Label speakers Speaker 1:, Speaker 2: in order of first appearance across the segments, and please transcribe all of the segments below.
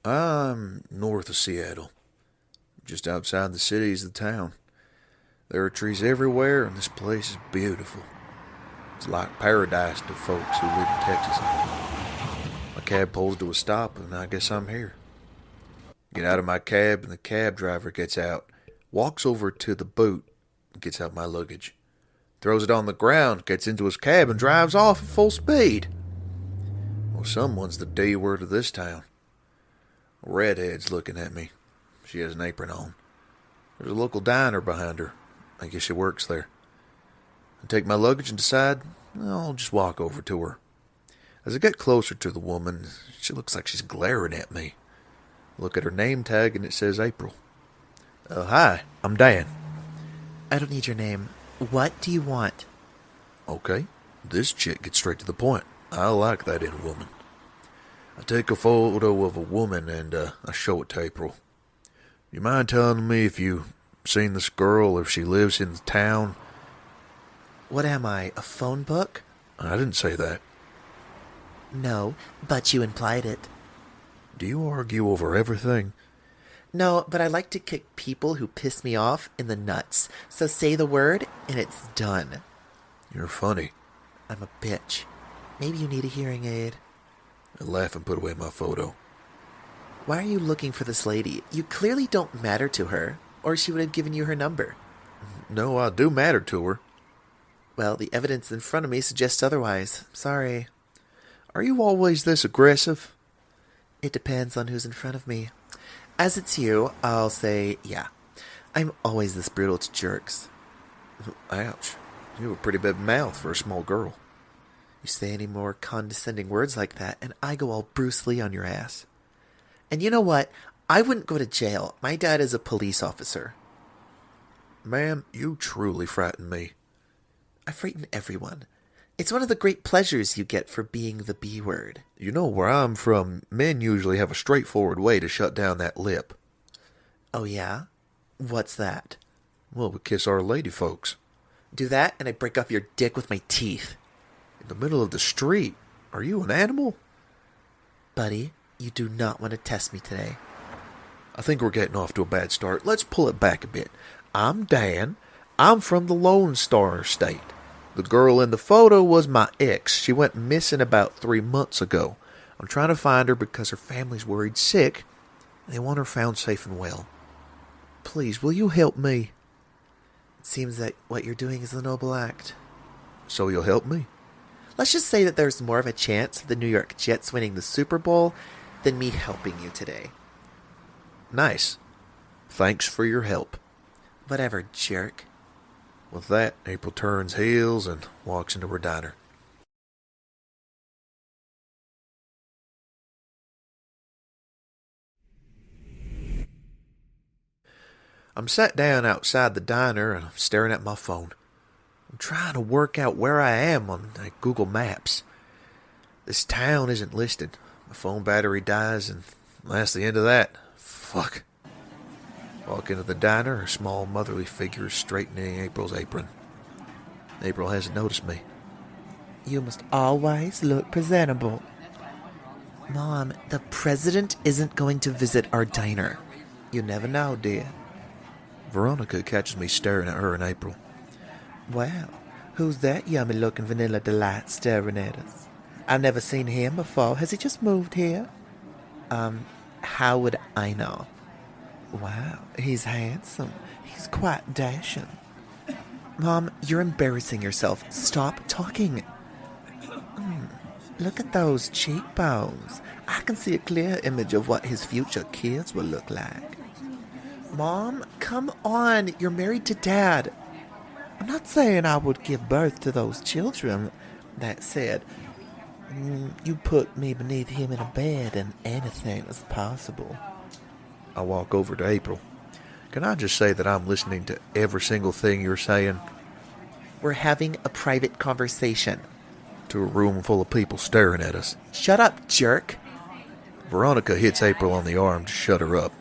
Speaker 1: I'm north of Seattle, just outside the city is the town. There are trees everywhere, and this place is beautiful. It's like paradise to folks who live in Texas. My cab pulls to a stop, and I guess I'm here. Get out of my cab, and the cab driver gets out, walks over to the boot, and gets out my luggage. Throws it on the ground, gets into his cab, and drives off at full speed. Well, someone's the D word of this town. A redhead's looking at me. She has an apron on. There's a local diner behind her. I guess she works there. I take my luggage and decide I'll just walk over to her. As I get closer to the woman, she looks like she's glaring at me. I look at her name tag and it says April. Hi, I'm Dan.
Speaker 2: I don't need your name. What do you want?
Speaker 1: Okay, this chick gets straight to the point. I like that in a woman. I take a photo of a woman and I show it to April. You mind telling me if you seen this girl, if she lives in the town?
Speaker 2: What am I, a phone book?
Speaker 1: I didn't say that.
Speaker 2: No, but you implied it.
Speaker 1: Do you argue over everything?
Speaker 2: No, but I like to kick people who piss me off in the nuts. So say the word, and it's done.
Speaker 1: You're funny.
Speaker 2: I'm a bitch. Maybe you need a hearing aid.
Speaker 1: I laugh and put away my photo.
Speaker 2: Why are you looking for this lady? You clearly don't matter to her, or she would have given you her number.
Speaker 1: No, I do matter to her.
Speaker 2: Well, the evidence in front of me suggests otherwise. Sorry.
Speaker 1: Are you always this aggressive?
Speaker 2: It depends on who's in front of me. As it's you, I'll say, yeah. I'm always this brutal to jerks.
Speaker 1: Ouch. You have a pretty big mouth for a small girl.
Speaker 2: You say any more condescending words like that, and I go all Bruce Lee on your ass. And you know what? I wouldn't go to jail. My dad is a police officer.
Speaker 1: Ma'am, you truly frighten me.
Speaker 2: I frighten everyone. It's one of the great pleasures you get for being the B word.
Speaker 1: You know, where I'm from, men usually have a straightforward way to shut down that lip.
Speaker 2: Oh, yeah? What's that?
Speaker 1: Well, we kiss our lady folks.
Speaker 2: Do that, and I break off your dick with my teeth.
Speaker 1: In the middle of the street? Are you an animal?
Speaker 2: Buddy, you do not want to test me today.
Speaker 1: I think we're getting off to a bad start. Let's pull it back a bit. I'm Dan. I'm from the Lone Star State. The girl in the photo was my ex. She went missing about 3 months ago. I'm trying to find her because her family's worried sick. They want her found safe and well. Please, will you help me?
Speaker 2: It seems that what you're doing is a noble act.
Speaker 1: So you'll help me?
Speaker 2: Let's just say that there's more of a chance of the New York Jets winning the Super Bowl than me helping you today.
Speaker 1: Nice. Thanks for your help.
Speaker 2: Whatever, jerk.
Speaker 1: With that, April turns heels and walks into her diner. I'm sat down outside the diner and I'm staring at my phone. I'm trying to work out where I am on Google Maps. This town isn't listed. My phone battery dies and that's the end of that. Fuck. Walk into the diner, a small motherly figure straightening April's apron. April hasn't noticed me.
Speaker 2: You must always look presentable. Mom, the president isn't going to visit our diner. You never know, dear.
Speaker 1: Veronica catches me staring at her and April.
Speaker 2: Wow, who's that yummy-looking vanilla delight staring at us? I've never seen him before. Has he just moved here? How would I know? Wow, he's handsome. He's quite dashing. Mom, you're embarrassing yourself. Stop talking. Look at those cheekbones. I can see a clear image of what his future kids will look like. Mom, come on. You're married to Dad. I'm not saying I would give birth to those children. That said, you put me beneath him in a bed and anything is possible.
Speaker 1: I walk over to April. Can I just say that I'm listening to every single thing you're saying?
Speaker 2: We're having a private conversation.
Speaker 1: To a room full of people staring at us.
Speaker 2: Shut up, jerk.
Speaker 1: Veronica hits April on the arm to shut her up.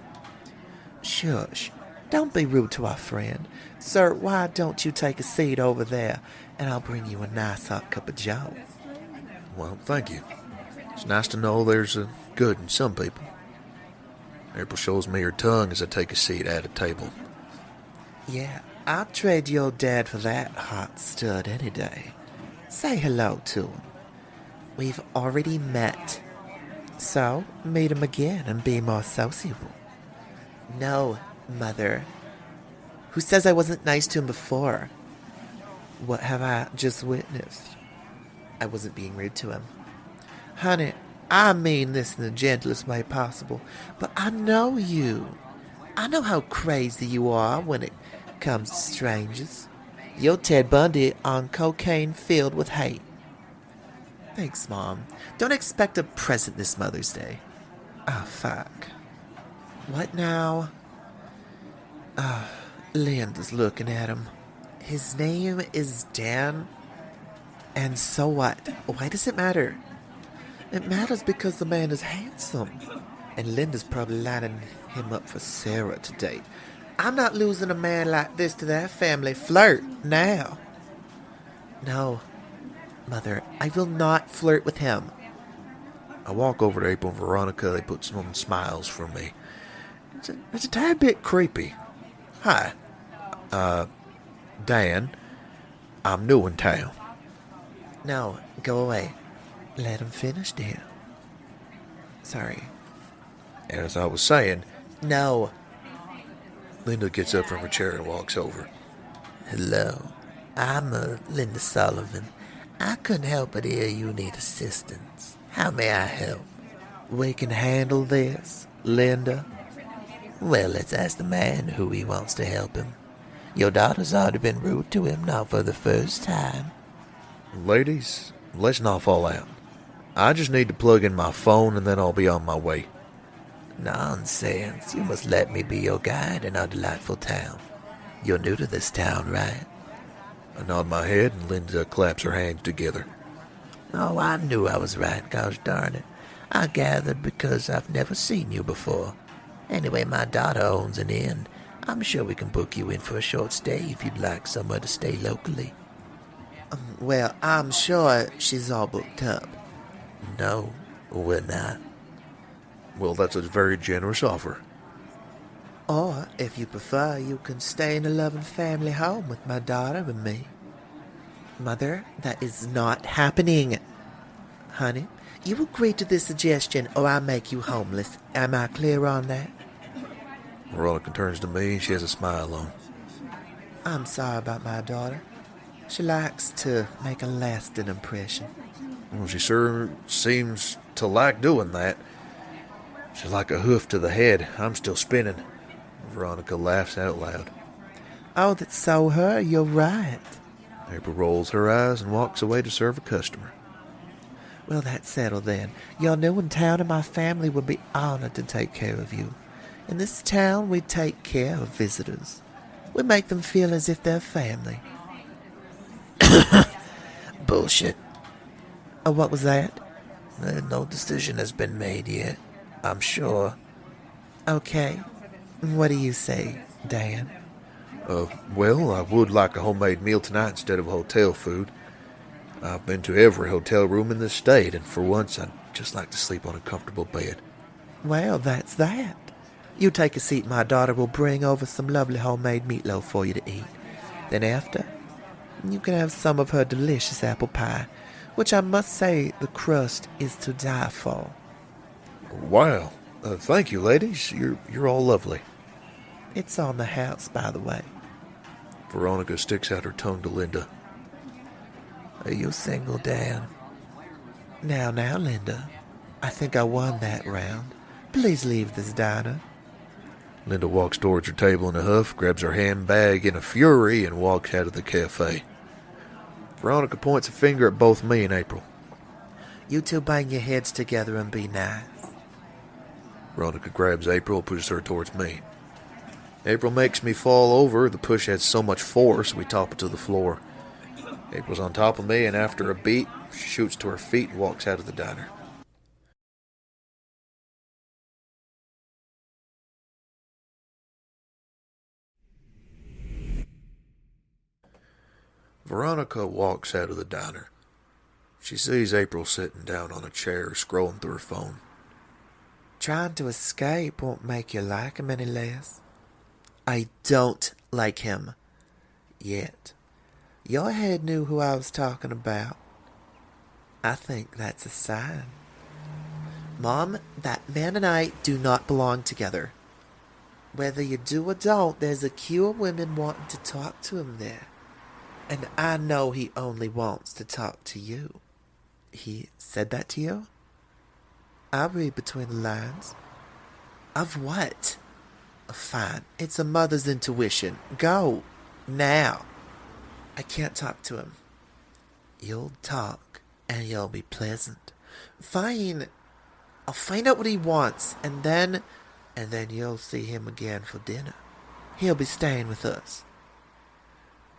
Speaker 2: Shush. Don't be rude to our friend. Sir, why don't you take a seat over there, and I'll bring you a nice hot cup of joe.
Speaker 1: Well, thank you. It's nice to know there's a good in some people. April shows me her tongue as I take a seat at a table.
Speaker 2: Yeah, I'd trade your dad for that hot stud any day. Say hello to him. We've already met. So, meet him again and be more sociable. No, Mother. Who says I wasn't nice to him before? What have I just witnessed? I wasn't being rude to him. Honey, I mean this in the gentlest way possible, but I know you. I know how crazy you are when it comes to strangers. You're Ted Bundy on cocaine filled with hate. Thanks, Mom. Don't expect a present this Mother's Day. Oh, fuck. What now? Linda's looking at him. His name is Dan. And so what? Why does it matter? It matters because the man is handsome. And Linda's probably lining him up for Sarah to date. I'm not losing a man like this to their family flirt now. No, Mother, I will not flirt with him.
Speaker 1: I walk over to April and Veronica. They put some smiles for me. It's a tad bit creepy. Hi. Dan. I'm new in town.
Speaker 2: No, go away. Let him finish, dear. Sorry.
Speaker 1: As I was saying,
Speaker 2: No.
Speaker 1: Linda gets up from her chair and walks over.
Speaker 2: Hello. I'm Linda Sullivan. I couldn't help but hear you need assistance. How may I help? We can handle this, Linda. Well, let's ask the man who he wants to help him. Your daughter's already been rude to him, not for the first time.
Speaker 1: Ladies, let's not fall out. I just need to plug in my phone and then I'll be on my way.
Speaker 2: Nonsense. You must let me be your guide in our delightful town. You're new to this town, right?
Speaker 1: I nod my head and Linda claps her hands together.
Speaker 2: Oh, I knew I was right, gosh darn it. I gathered because I've never seen you before. Anyway, my daughter owns an inn. I'm sure we can book you in for a short stay if you'd like somewhere to stay locally. Well, I'm sure she's all booked up. No, we're not.
Speaker 1: Well, that's a very generous offer.
Speaker 2: Or, if you prefer, you can stay in a loving family home with my daughter and me. Mother, that is not happening. Honey, you agree to this suggestion or I'll make you homeless. Am I clear on that?
Speaker 1: Veronica turns to me and she has a smile on.
Speaker 2: I'm sorry about my daughter. She likes to make a lasting impression.
Speaker 1: Well, she sure seems to like doing that. She's like a hoof to the head. I'm still spinning. Veronica laughs out loud.
Speaker 2: Oh, that's so her. You're right.
Speaker 1: April rolls her eyes and walks away to serve a customer.
Speaker 2: Well, that's settled then. You're new in town and my family would be honored to take care of you. In this town, we take care of visitors. We make them feel as if they're family. Bullshit. Oh, what was that? No decision has been made yet, I'm sure. Okay. What do you say, Dan?
Speaker 1: Well, I would like a homemade meal tonight instead of hotel food. I've been to every hotel room in this state, and for once I'd just like to sleep on a comfortable bed.
Speaker 2: Well, that's that. You take a seat, my daughter will bring over some lovely homemade meatloaf for you to eat. Then after, you can have some of her delicious apple pie, which I must say the crust is to die for.
Speaker 1: Wow. Thank you, ladies. You're all lovely.
Speaker 2: It's on the house, by the way.
Speaker 1: Veronica sticks out her tongue to Linda.
Speaker 2: Are you single, Dan? Now, Linda. I think I won that round. Please leave this diner.
Speaker 1: Linda walks towards her table in a huff, grabs her handbag in a fury, and walks out of the cafe. Veronica points a finger at both me and April.
Speaker 2: You two bang your heads together and be nice.
Speaker 1: Veronica grabs April and pushes her towards me. April makes me fall over. The push had so much force, we topple to the floor. April's on top of me, and after a beat, she shoots to her feet and walks out of the diner. Veronica walks out of the diner. She sees April sitting down on a chair, scrolling through her phone.
Speaker 2: Trying to escape won't make you like him any less. I don't like him. Yet. Your head knew who I was talking about. I think that's a sign. Mom, that man and I do not belong together. Whether you do or don't, there's a queue of women wanting to talk to him there. And I know he only wants to talk to you. He said that to you? I read between the lines. Of what? Fine, it's a mother's intuition. Go. Now. I can't talk to him. You'll talk, and you'll be pleasant. Fine. I'll find out what he wants, and then you'll see him again for dinner. He'll be staying with us.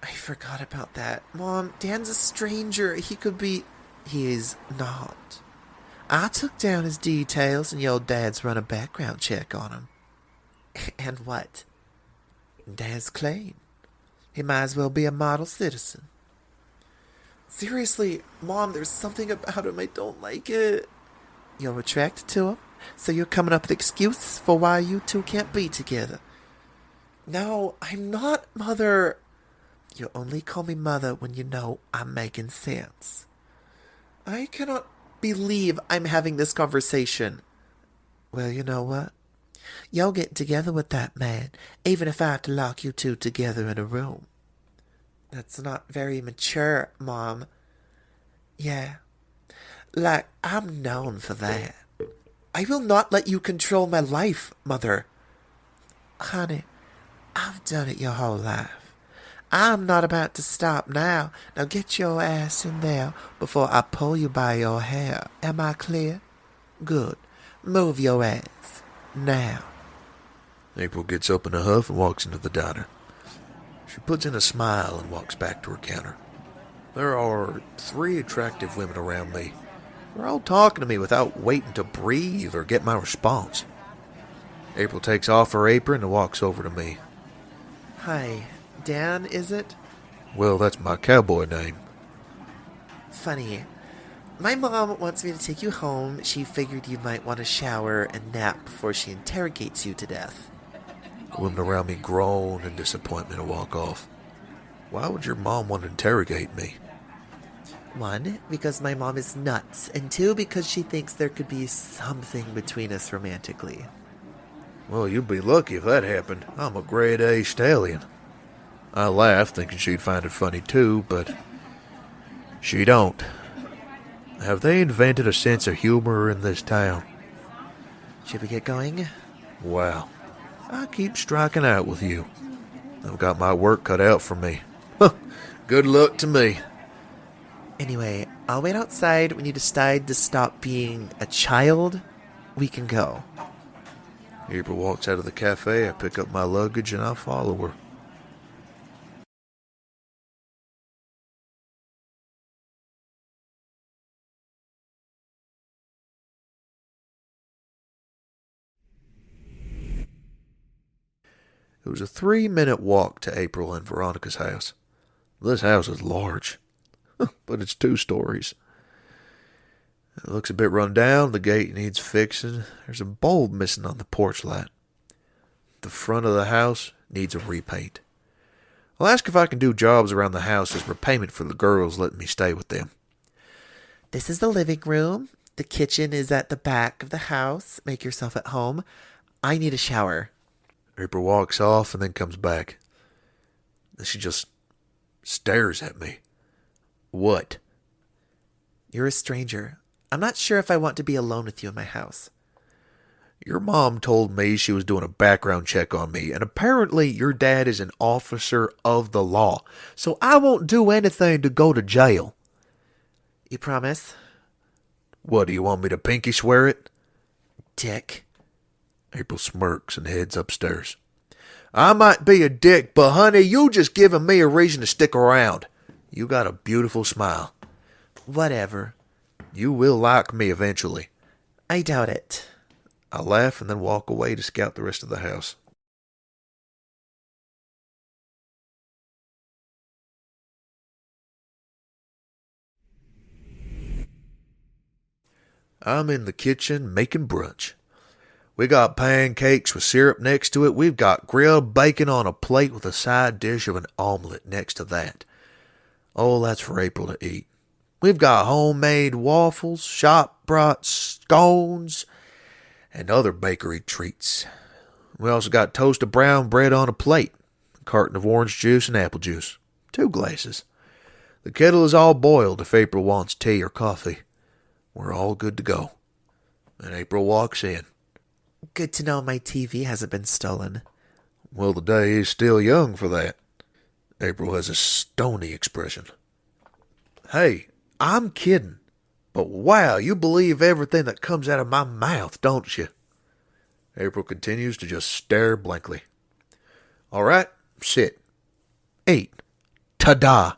Speaker 2: I forgot about that. Mom, Dan's a stranger. He could be... He is not. I took down his details, and your dad's run a background check on him. And what? Dad's clean. He might as well be a model citizen. Seriously, Mom, there's something about him I don't like it. You're attracted to him, so you're coming up with excuses for why you two can't be together. No, I'm not, Mother. You only call me Mother when you know I'm making sense. I cannot believe I'm having this conversation. Well, you know what? You'll get together with that man, even if I have to lock you two together in a room. That's not very mature, Mom. Yeah. Like, I'm known for that. I will not let you control my life, Mother. Honey, I've done it your whole life. I'm not about to stop now. Now get your ass in there before I pull you by your hair. Am I clear? Good. Move your ass. Now.
Speaker 1: April gets up in a huff and walks into the diner. She puts in a smile and walks back to her counter. There are 3 attractive women around me. They're all talking to me without waiting to breathe or get my response. April takes off her apron and walks over to me.
Speaker 2: Hi, Dan, is it?
Speaker 1: Well, that's my cowboy name.
Speaker 2: Funny. My mom wants me to take you home. She figured you might want a shower and nap before she interrogates you to death.
Speaker 1: The women around me groan in disappointment and walk off. Why would your mom want to interrogate me?
Speaker 2: 1, because my mom is nuts, and 2, because she thinks there could be something between us romantically.
Speaker 1: Well, you'd be lucky if that happened. I'm a grade A stallion. I laughed, thinking she'd find it funny too, but she don't. Have they invented a sense of humor in this town?
Speaker 2: Should we get going?
Speaker 1: Wow. I keep striking out with you. I've got my work cut out for me. Good luck to me.
Speaker 2: Anyway, I'll wait outside. When you decide to stop being a child, we can go.
Speaker 1: April walks out of the cafe. I pick up my luggage and I follow her. It was a 3-minute walk to April and Veronica's house. This house is large, but it's 2 stories. It looks a bit run down. The gate needs fixing. There's a bulb missing on the porch light. The front of the house needs a repaint. I'll ask if I can do jobs around the house as repayment for the girls letting me stay with them.
Speaker 2: This is the living room. The kitchen is at the back of the house. Make yourself at home. I need a shower.
Speaker 1: April walks off and then comes back. She just stares at me. What?
Speaker 2: You're a stranger. I'm not sure if I want to be alone with you in my house.
Speaker 1: Your mom told me she was doing a background check on me, and apparently your dad is an officer of the law, so I won't do anything to go to jail.
Speaker 2: You promise?
Speaker 1: What, do you want me to pinky swear it?
Speaker 2: Dick.
Speaker 1: April smirks and heads upstairs. I might be a dick, but honey, you just giving me a reason to stick around. You got a beautiful smile.
Speaker 2: Whatever.
Speaker 1: You will like me eventually.
Speaker 2: I doubt it.
Speaker 1: I laugh and then walk away to scout the rest of the house. I'm in the kitchen making brunch. We got pancakes with syrup next to it. We've got grilled bacon on a plate with a side dish of an omelet next to that. Oh, that's for April to eat. We've got homemade waffles, shop-brought scones, and other bakery treats. We also got toasted brown bread on a plate, a carton of orange juice and apple juice, 2 glasses. The kettle is all boiled if April wants tea or coffee. We're all good to go. And April walks in.
Speaker 2: Good to know my TV hasn't been stolen.
Speaker 1: Well, the day is still young for that. April has a stony expression. Hey, I'm kidding. But wow, you believe everything that comes out of my mouth, don't you? April continues to just stare blankly. All right, sit. Eat. Ta-da!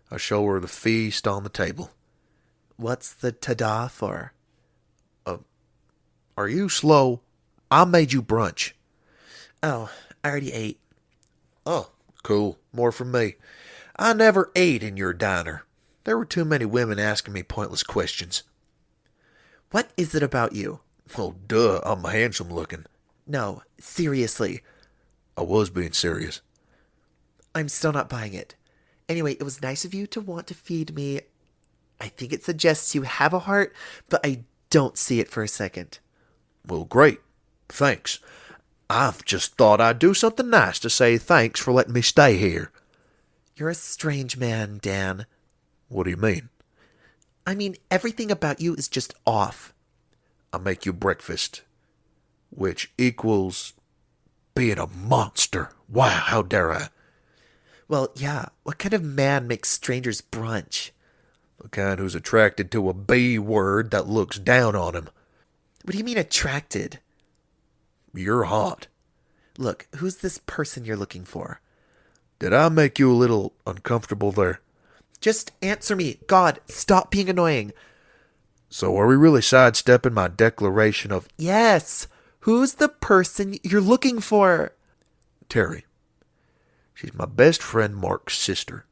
Speaker 1: I show her the feast on the table.
Speaker 2: What's the ta-da for?
Speaker 1: Are you slow? I made you brunch.
Speaker 2: Oh, I already ate.
Speaker 1: Oh, cool. More from me. I never ate in your diner. There were too many women asking me pointless questions.
Speaker 2: What is it about you?
Speaker 1: Oh, duh, I'm handsome looking.
Speaker 2: No, seriously.
Speaker 1: I was being serious.
Speaker 2: I'm still not buying it. Anyway, it was nice of you to want to feed me. I think it suggests you have a heart, but I don't see it for a second.
Speaker 1: Well, great. Thanks. I've just thought I'd do something nice to say thanks for letting me stay here.
Speaker 2: You're a strange man, Dan.
Speaker 1: What do you mean?
Speaker 2: I mean, everything about you is just off.
Speaker 1: I make you breakfast, which equals being a monster. Wow, how dare I?
Speaker 2: Well, yeah, what kind of man makes strangers brunch?
Speaker 1: The kind who's attracted to a B word that looks down on him.
Speaker 2: What do you mean attracted?
Speaker 1: You're hot.
Speaker 2: Look, who's this person you're looking for?
Speaker 1: Did I make you a little uncomfortable there?
Speaker 2: Just answer me. God, stop being annoying.
Speaker 1: So are we really sidestepping my declaration of...
Speaker 2: Yes. Who's the person you're looking for?
Speaker 1: Terri. She's my best friend Mark's sister.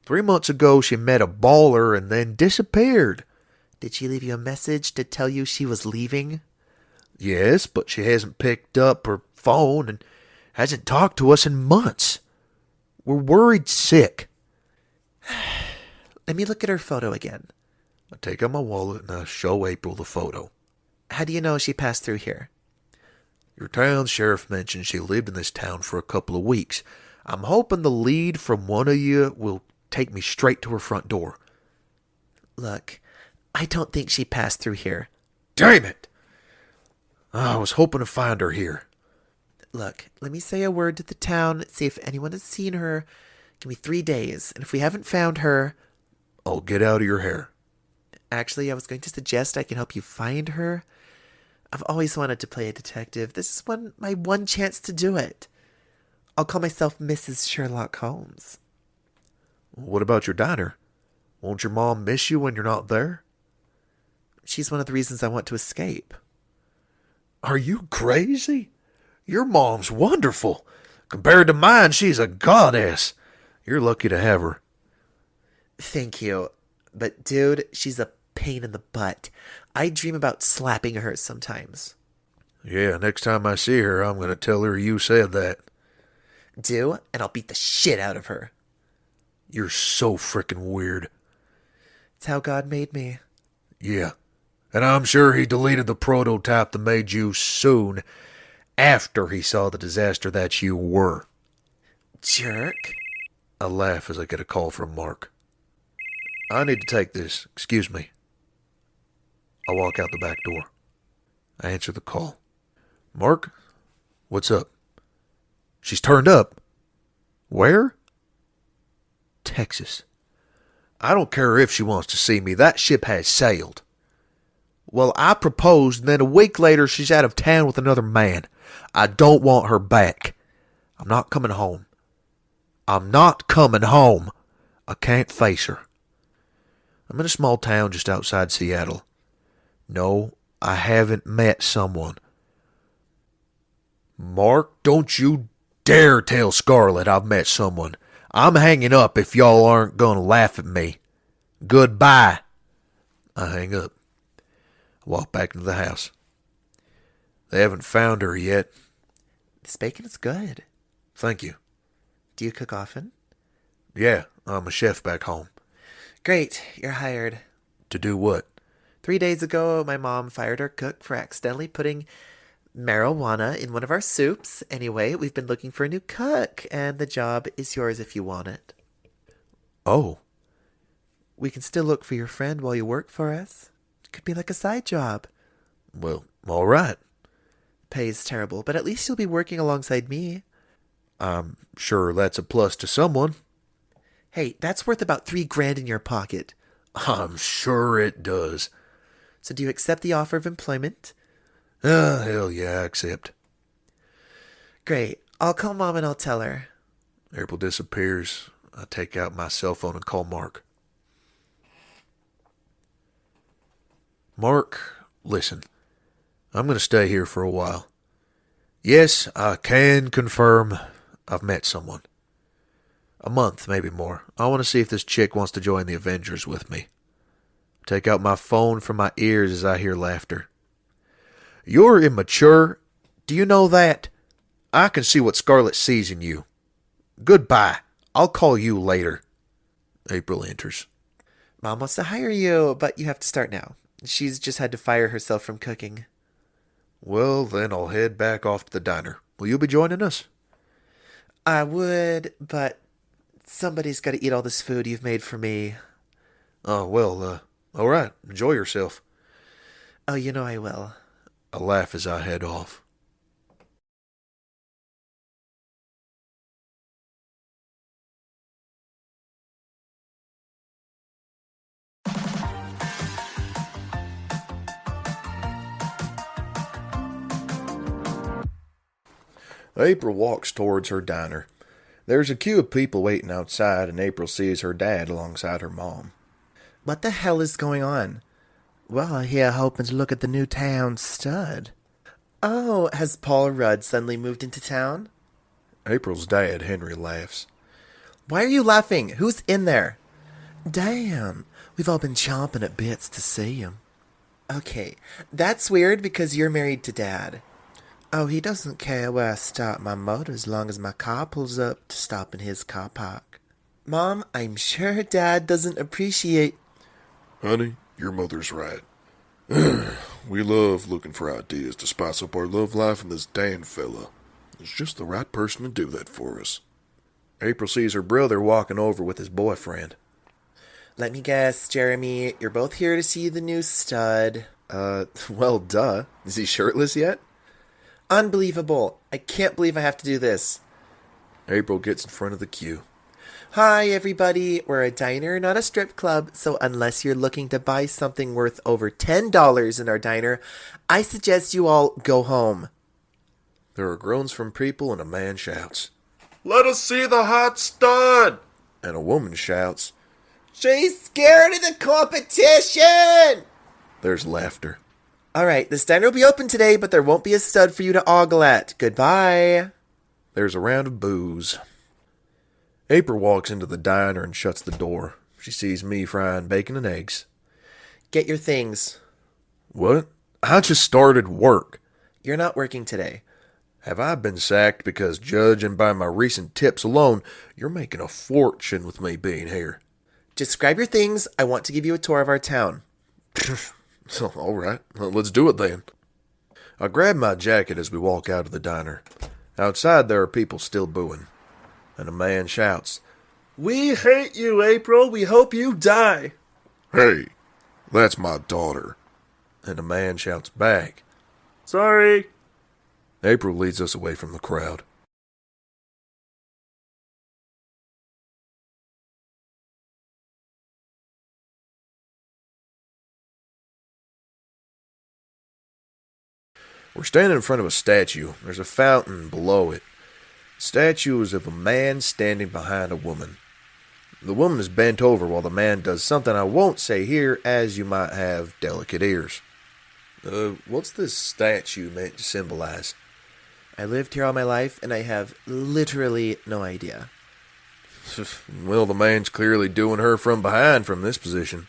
Speaker 1: 3 months ago, she met a baller and then disappeared.
Speaker 2: Did she leave you a message to tell you she was leaving?
Speaker 1: Yes, but she hasn't picked up her phone and hasn't talked to us in months. We're worried sick.
Speaker 2: Let me look at her photo again.
Speaker 1: I take out my wallet and I show April the photo.
Speaker 2: How do you know she passed through here?
Speaker 1: Your town sheriff mentioned she lived in this town for a couple of weeks. I'm hoping the lead from one of you will take me straight to her front door.
Speaker 2: Look, I don't think she passed through here.
Speaker 1: Damn it! I was hoping to find her here.
Speaker 2: Look, let me say a word to the town, see if anyone has seen her. Give me 3 days, and if we haven't found her...
Speaker 1: I'll get out of your hair.
Speaker 2: Actually, I was going to suggest I can help you find her. I've always wanted to play a detective. This is my one chance to do it. I'll call myself Mrs. Sherlock Holmes.
Speaker 1: What about your diner? Won't your mom miss you when you're not there?
Speaker 2: She's one of the reasons I want to escape.
Speaker 1: Are you crazy? Your mom's wonderful. Compared to mine, she's a goddess. You're lucky to have her.
Speaker 2: Thank you. But dude, she's a pain in the butt. I dream about slapping her sometimes.
Speaker 1: Yeah, next time I see her, I'm going to tell her you said that.
Speaker 2: Do, and I'll beat the shit out of her.
Speaker 1: You're so frickin' weird.
Speaker 2: It's how God made me.
Speaker 1: Yeah, and I'm sure he deleted the prototype that made you soon after he saw the disaster that you were.
Speaker 2: Jerk.
Speaker 1: I laugh as I get a call from Mark. I need to take this. Excuse me. I walk out the back door. I answer the call. Mark? What's up? She's turned up. Where? Texas. I don't care if she wants to see me. That ship has sailed. Well, I proposed, and then a week later she's out of town with another man. I don't want her back. I'm not coming home. I'm not coming home. I can't face her. I'm in a small town just outside Seattle. No, I haven't met someone. Mark, don't you dare tell Scarlett I've met someone. I'm hanging up if y'all aren't going to laugh at me. Goodbye. I hang up. I walk back into the house. They haven't found her yet.
Speaker 2: This bacon is good.
Speaker 1: Thank you.
Speaker 2: Do you cook often?
Speaker 1: Yeah, I'm a chef back home.
Speaker 2: Great, you're hired.
Speaker 1: To do what?
Speaker 2: 3 days ago, my mom fired our cook for accidentally putting marijuana in one of our soups. Anyway, we've been looking for a new cook, and the job is yours if you want it.
Speaker 1: Oh.
Speaker 2: We can still look for your friend while you work for us. It could be like a side job.
Speaker 1: Well, all right.
Speaker 2: Pay's terrible, but at least you'll be working alongside me.
Speaker 1: I'm sure that's a plus to someone.
Speaker 2: Hey, that's worth about $3,000 in your pocket.
Speaker 1: I'm sure it does.
Speaker 2: So do you accept the offer of employment?
Speaker 1: Hell yeah, I accept.
Speaker 2: Great. I'll call Mom and I'll tell her.
Speaker 1: April disappears. I take out my cell phone and call Mark. Mark, listen. I'm going to stay here for a while. Yes, I can confirm I've met someone. A month, maybe more. I want to see if this chick wants to join the Avengers with me. Take out my phone from my ears as I hear laughter. You're immature. Do you know that? I can see what Scarlett sees in you. Goodbye. I'll call you later. April enters.
Speaker 2: Mom wants to hire you, but you have to start now. She's just had to fire herself from cooking.
Speaker 1: Well, then I'll head back off to the diner. Will you be joining us?
Speaker 2: I would, but somebody's got to eat all this food you've made for me.
Speaker 1: Oh, well, all right. Enjoy yourself.
Speaker 2: Oh, you know I will.
Speaker 1: I laugh as I head off. April walks towards her diner. There's a queue of people waiting outside, and April sees her dad alongside her mom.
Speaker 2: What the hell is going on? Well, here hoping to look at the new town stud. Oh, has Paul Rudd suddenly moved into town?
Speaker 1: April's dad, Henry, laughs.
Speaker 2: Why are you laughing? Who's in there? Damn, we've all been chomping at bits to see him. Okay, that's weird because you're married to Dad. Oh, he doesn't care where I start my motor as long as my car pulls up to stop in his car park. Mom, I'm sure Dad doesn't appreciate...
Speaker 3: Honey, your mother's right. We love looking for ideas to spice up our love life, and this Dan fella is just the right person to do that for us.
Speaker 1: April sees her brother walking over with his boyfriend.
Speaker 2: Let me guess, Jeremy, you're both here to see the new stud.
Speaker 1: Well, duh. Is he shirtless yet?
Speaker 2: Unbelievable. I can't believe I have to do this.
Speaker 1: April gets in front of the queue.
Speaker 2: Hi, everybody. We're a diner, not a strip club, so unless you're looking to buy something worth over $10 in our diner, I suggest you all go home.
Speaker 1: There are groans from people, and a man shouts,
Speaker 3: Let us see the hot stud!
Speaker 1: and a woman shouts,
Speaker 2: She's scared of the competition!
Speaker 1: There's laughter.
Speaker 2: All right, this diner will be open today, but there won't be a stud for you to ogle at. Goodbye.
Speaker 1: There's a round of boos. April walks into the diner and shuts the door. She sees me frying bacon and eggs.
Speaker 2: Get your things.
Speaker 1: What? I just started work.
Speaker 2: You're not working today.
Speaker 1: Have I been sacked because, judging by my recent tips alone, you're making a fortune with me being here?
Speaker 2: Just grab your things. I want to give you a tour of our town.
Speaker 1: All right, well, let's do it then. I grab my jacket as we walk out of the diner. Outside there are people still booing. And a man shouts,
Speaker 2: We hate you, April. We hope you die.
Speaker 3: Hey, that's my daughter.
Speaker 1: And a man shouts back,
Speaker 2: Sorry.
Speaker 1: April leads us away from the crowd. We're standing in front of a statue. There's a fountain below it. The statue is of a man standing behind a woman. The woman is bent over while the man does something I won't say here, as you might have delicate ears. What's this statue meant to symbolize?
Speaker 2: I lived here all my life, and I have literally no idea.
Speaker 1: Well, the man's clearly doing her from behind from this position.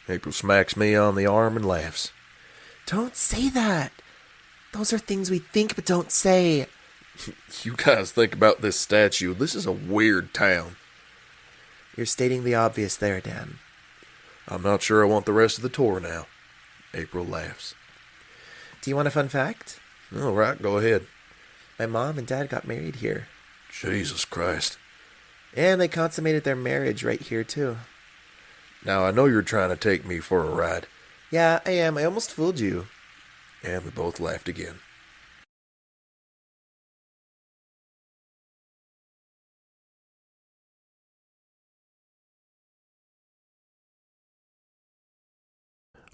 Speaker 1: April smacks me on the arm and laughs.
Speaker 2: Don't say that. Those are things we think but don't say.
Speaker 1: You guys think about this statue. This is a weird town.
Speaker 2: You're stating the obvious there, Dan.
Speaker 1: I'm not sure I want the rest of the tour now. April laughs.
Speaker 2: Do you want a fun fact?
Speaker 1: All right, go ahead.
Speaker 2: My mom and dad got married here.
Speaker 1: Jesus Christ.
Speaker 2: And they consummated their marriage right here, too.
Speaker 1: Now, I know you're trying to take me for a ride.
Speaker 2: Yeah, I am. I almost fooled you.
Speaker 1: And we both laughed again.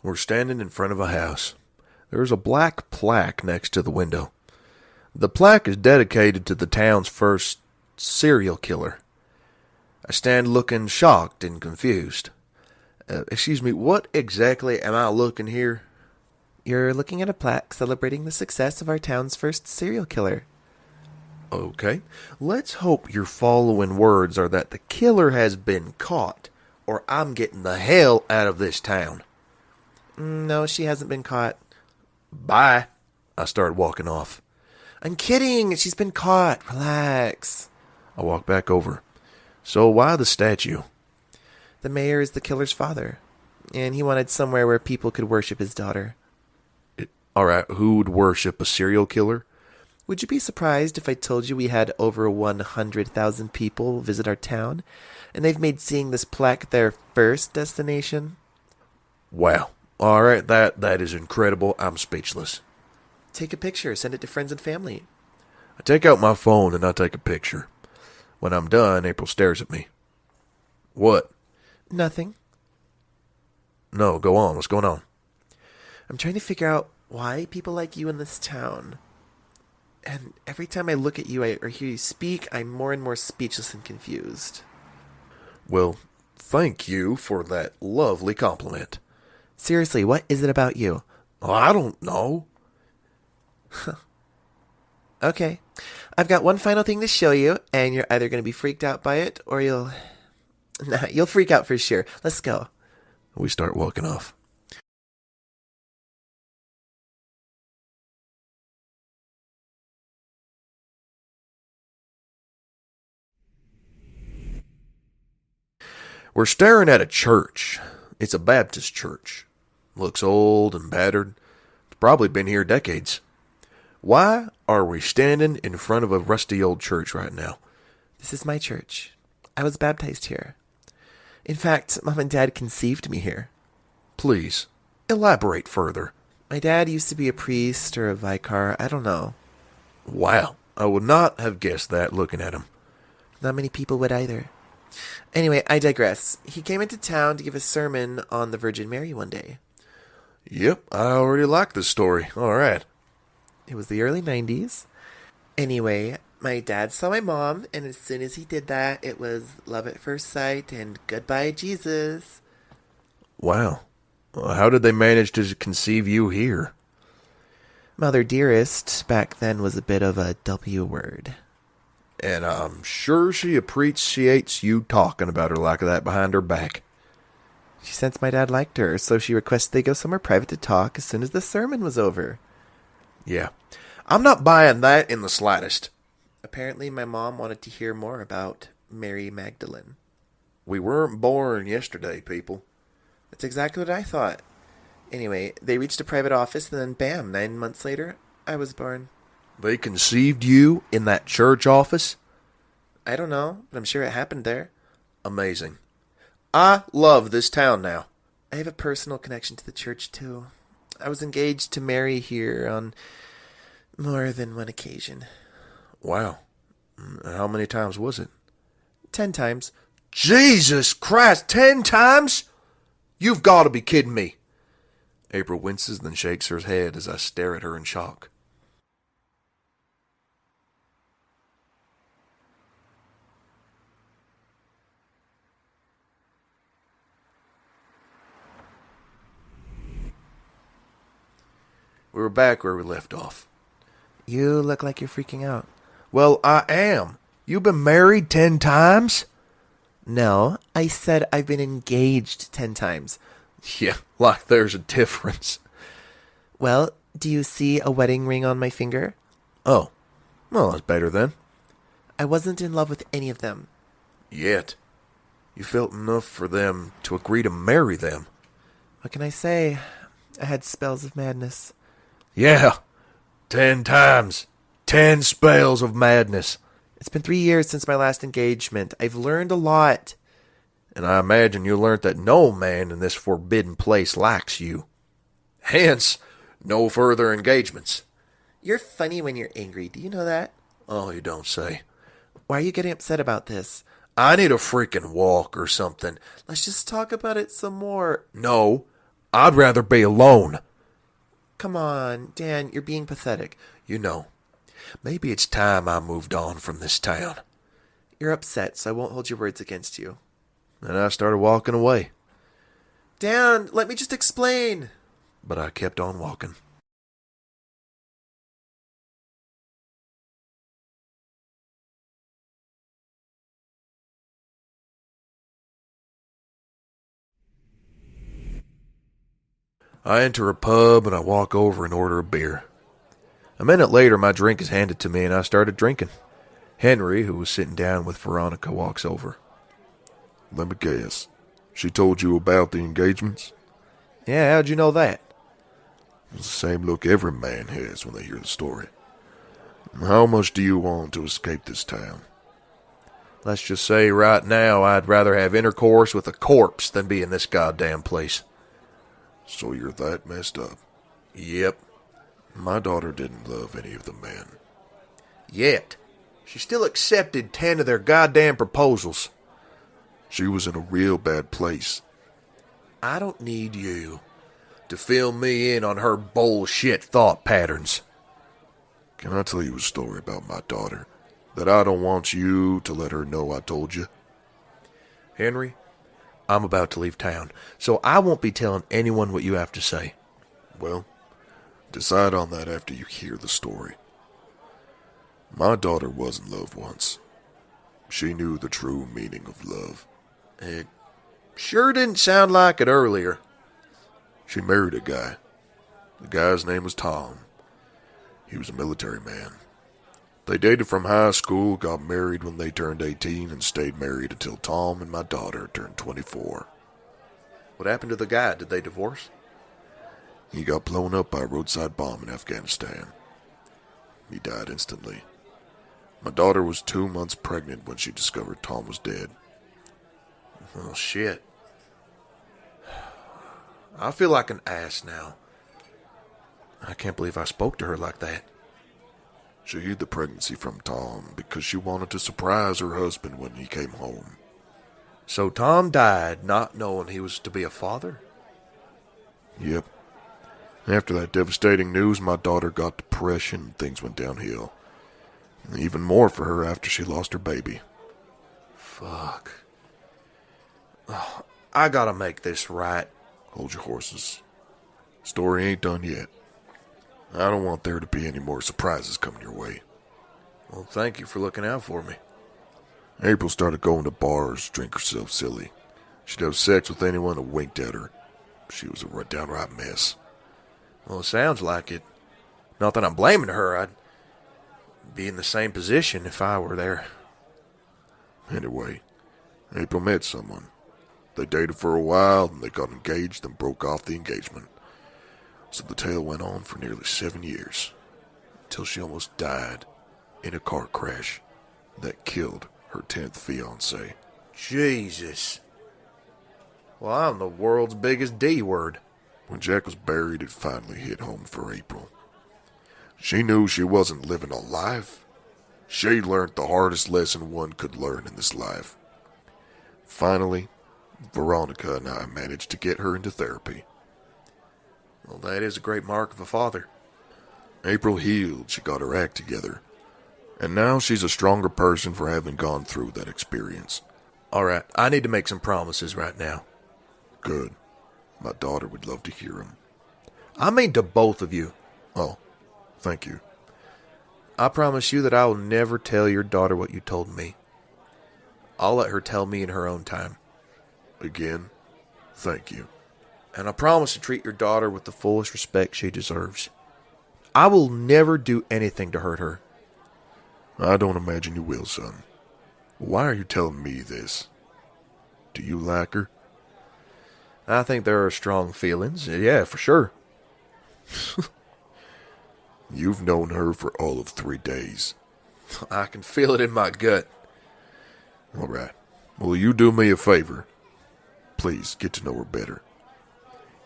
Speaker 1: We're standing in front of a house. There's a black plaque next to the window. The plaque is dedicated to the town's first serial killer. I stand looking shocked and confused. Excuse me, what exactly am I looking here?
Speaker 2: You're looking at a plaque celebrating the success of our town's first serial killer.
Speaker 1: Okay, let's hope your following words are that the killer has been caught, or I'm getting the hell out of this town.
Speaker 2: No, she hasn't been caught.
Speaker 1: Bye. I started walking off.
Speaker 2: I'm kidding. She's been caught. Relax.
Speaker 1: I walked back over. So why the statue?
Speaker 2: The mayor is the killer's father, and he wanted somewhere where people could worship his daughter.
Speaker 1: All right, who would worship a serial killer?
Speaker 2: Would you be surprised if I told you we had over 100,000 people visit our town, and they've made seeing this plaque their first destination?
Speaker 1: Wow. All right, that is incredible. I'm speechless.
Speaker 2: Take a picture. Send it to friends and family.
Speaker 1: I take out my phone and I take a picture. When I'm done, April stares at me. What?
Speaker 2: Nothing.
Speaker 1: No, go on. What's going on?
Speaker 2: I'm trying to figure out why people like you in this town. And every time I look at you or hear you speak, I'm more and more speechless and confused.
Speaker 1: Well, thank you for that lovely compliment.
Speaker 2: Seriously, what is it about you?
Speaker 1: Oh, I don't know.
Speaker 2: Okay. I've got one final thing to show you, and you're either going to be freaked out by it, or you'll freak out for sure. Let's go.
Speaker 1: We start walking off. We're staring at a church. It's a Baptist church. Looks old and battered. It's probably been here decades. Why are we standing in front of a rusty old church right now?
Speaker 2: This is my church. I was baptized here. In fact, Mom and Dad conceived me here.
Speaker 1: Please, elaborate further.
Speaker 2: My dad used to be a priest or a vicar. I don't know.
Speaker 1: Wow, I would not have guessed that looking at him.
Speaker 2: Not many people would either. Anyway, I digress. He came into town to give a sermon on the Virgin Mary one day.
Speaker 1: Yep, I already like this story. All right.
Speaker 2: It was the early 90s. Anyway, my dad saw my mom, and as soon as he did that, it was love at first sight and goodbye, Jesus.
Speaker 1: Wow. How did they manage to conceive you here?
Speaker 2: Mother Dearest back then was a bit of a W word.
Speaker 1: And I'm sure she appreciates you talking about her like that behind her back.
Speaker 2: She sensed my dad liked her, so she requested they go somewhere private to talk as soon as the sermon was over.
Speaker 1: Yeah. I'm not buying that in the slightest.
Speaker 2: Apparently my mom wanted to hear more about Mary Magdalene.
Speaker 1: We weren't born yesterday, people.
Speaker 2: That's exactly what I thought. Anyway, they reached a private office, and then bam, 9 months later, I was born.
Speaker 1: They conceived you in that church office?
Speaker 2: I don't know, but I'm sure it happened there.
Speaker 1: Amazing. I love this town now.
Speaker 2: I have a personal connection to the church, too. I was engaged to Mary here on more than one occasion.
Speaker 1: Wow. How many times was it?
Speaker 2: 10 times.
Speaker 1: Jesus Christ, 10 times? You've got to be kidding me. April winces, then shakes her head as I stare at her in shock. We were back where we left off.
Speaker 2: You look like you're freaking out.
Speaker 1: Well, I am. You've been married 10 times?
Speaker 2: No, I said I've been engaged 10 times.
Speaker 1: Yeah, like there's a difference.
Speaker 2: Well, Do you see a wedding ring on my finger?
Speaker 1: Oh, well, that's better then.
Speaker 2: I wasn't in love with any of them.
Speaker 1: Yet. You felt enough for them to agree to marry them.
Speaker 2: What can I say? I had spells of madness.
Speaker 1: Yeah, 10 times. 10 spells of madness.
Speaker 2: It's been 3 years since my last engagement. I've learned a lot.
Speaker 1: And I imagine you learned that no man in this forbidden place likes you. Hence, no further engagements.
Speaker 2: You're funny when you're angry. Do you know that?
Speaker 1: Oh, you don't say.
Speaker 2: Why are you getting upset about this?
Speaker 1: I need a freaking walk or something.
Speaker 2: Let's just talk about it some more.
Speaker 1: No, I'd rather be alone.
Speaker 2: Come on, Dan, you're being pathetic.
Speaker 1: You know, maybe it's time I moved on from this town.
Speaker 2: You're upset, so I won't hold your words against you.
Speaker 1: And I started walking away.
Speaker 2: Dan, let me just explain.
Speaker 1: But I kept on walking. I enter a pub and I walk over and order a beer. A minute later, my drink is handed to me and I started drinking. Henry, who was sitting down with Veronica, walks over.
Speaker 3: Let me guess. She told you about the engagements?
Speaker 1: Yeah, how'd you know that?
Speaker 3: It's the same look every man has when they hear the story. How much do you want to escape this town?
Speaker 1: Let's just say right now I'd rather have intercourse with a corpse than be in this goddamn place.
Speaker 3: So you're that messed up?
Speaker 1: Yep.
Speaker 3: My daughter didn't love any of the men.
Speaker 1: Yet. She still accepted 10 of their goddamn proposals.
Speaker 3: She was in a real bad place.
Speaker 1: I don't need you to fill me in on her bullshit thought patterns.
Speaker 3: Can I tell you a story about my daughter that I don't want you to let her know I told you?
Speaker 1: Henry, I'm about to leave town, so I won't be telling anyone what you have to say.
Speaker 3: Well, decide on that after you hear the story. My daughter was in love once. She knew the true meaning of love.
Speaker 1: It sure didn't sound like it earlier.
Speaker 3: She married a guy. The guy's name was Tom. He was a military man. They dated from high school, got married when they turned 18, and stayed married until Tom and my daughter turned 24.
Speaker 1: What happened to the guy? Did they divorce?
Speaker 3: He got blown up by a roadside bomb in Afghanistan. He died instantly. My daughter was 2 months pregnant when she discovered Tom was dead.
Speaker 1: Oh, shit. I feel like an ass now. I can't believe I spoke to her like that.
Speaker 3: She hid the pregnancy from Tom because she wanted to surprise her husband when he came home.
Speaker 1: So Tom died not knowing he was to be a father?
Speaker 3: Yep. After that devastating news, my daughter got depression and things went downhill. Even more for her after she lost her baby.
Speaker 1: Fuck. Oh, I gotta make this right.
Speaker 3: Hold your horses. Story ain't done yet. I don't want there to be any more surprises coming your way.
Speaker 1: Well, thank you for looking out for me.
Speaker 3: April started going to bars, drink herself silly. She'd have sex with anyone who winked at her. She was a downright mess.
Speaker 1: Well, it sounds like it. Not that I'm blaming her. I'd be in the same position if I were there.
Speaker 3: Anyway, April met someone. They dated for a while, and they got engaged and broke off the engagement. So the tale went on for nearly 7 years, until she almost died in a car crash that killed her 10th fiancé.
Speaker 1: Jesus. Well, I'm the world's biggest D-word.
Speaker 3: When Jack was buried, it finally hit home for April. She knew she wasn't living a life. She learned the hardest lesson one could learn in this life. Finally, Veronica and I managed to get her into therapy.
Speaker 1: Well, that is a great mark of a father.
Speaker 3: April healed, she got her act together. And now she's a stronger person for having gone through that experience.
Speaker 1: All right, I need to make some promises right now.
Speaker 3: Good. My daughter would love to hear them.
Speaker 1: I mean to both of you.
Speaker 3: Oh, thank you.
Speaker 1: I promise you that I will never tell your daughter what you told me. I'll let her tell me in her own time.
Speaker 3: Again, thank you.
Speaker 1: And I promise to treat your daughter with the fullest respect she deserves. I will never do anything to hurt her.
Speaker 3: I don't imagine you will, son. Why are you telling me this? Do you like her?
Speaker 1: I think there are strong feelings. Yeah, for sure.
Speaker 3: You've known her for all of 3 days.
Speaker 1: I can feel it in my gut.
Speaker 3: All right. Will you do me a favor? Please get to know her better.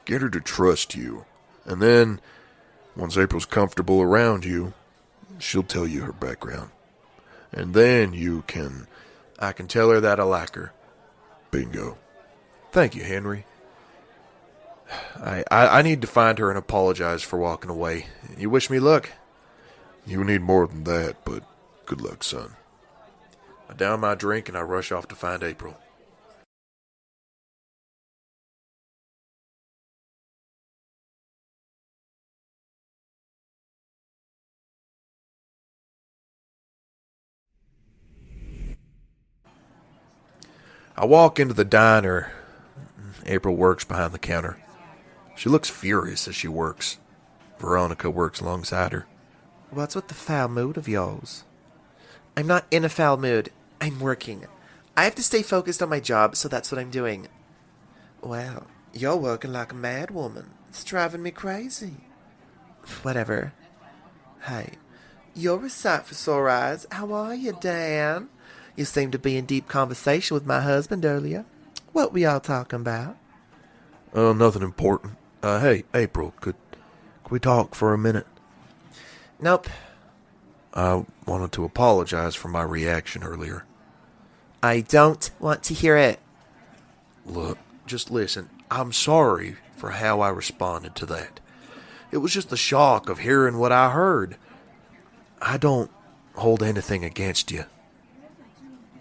Speaker 3: Get her to trust you. And then, once April's comfortable around you, she'll tell you her background. And then you can...
Speaker 1: I can tell her that I like her.
Speaker 3: Bingo.
Speaker 1: Thank you, Henry. I need to find her and apologize for walking away. You wish me luck?
Speaker 3: You need more than that, but good luck, son.
Speaker 1: I down my drink and I rush off to find April. I walk into the diner. April works behind the counter. She looks furious as she works. Veronica works alongside her.
Speaker 2: What's with the foul mood of yours? I'm not in a foul mood. I'm working. I have to stay focused on my job, so that's what I'm doing. Well, you're working like a mad woman. It's driving me crazy. Whatever. Hey, you're a sight for sore eyes. How are you, Dan? You seemed to be in deep conversation with my husband earlier. What were y'all talking about?
Speaker 1: Nothing important. Hey, April, could we talk for a minute?
Speaker 2: Nope.
Speaker 1: I wanted to apologize for my reaction earlier.
Speaker 2: I don't want to hear it.
Speaker 1: Look, just listen. I'm sorry for how I responded to that. It was just the shock of hearing what I heard. I don't hold anything against you.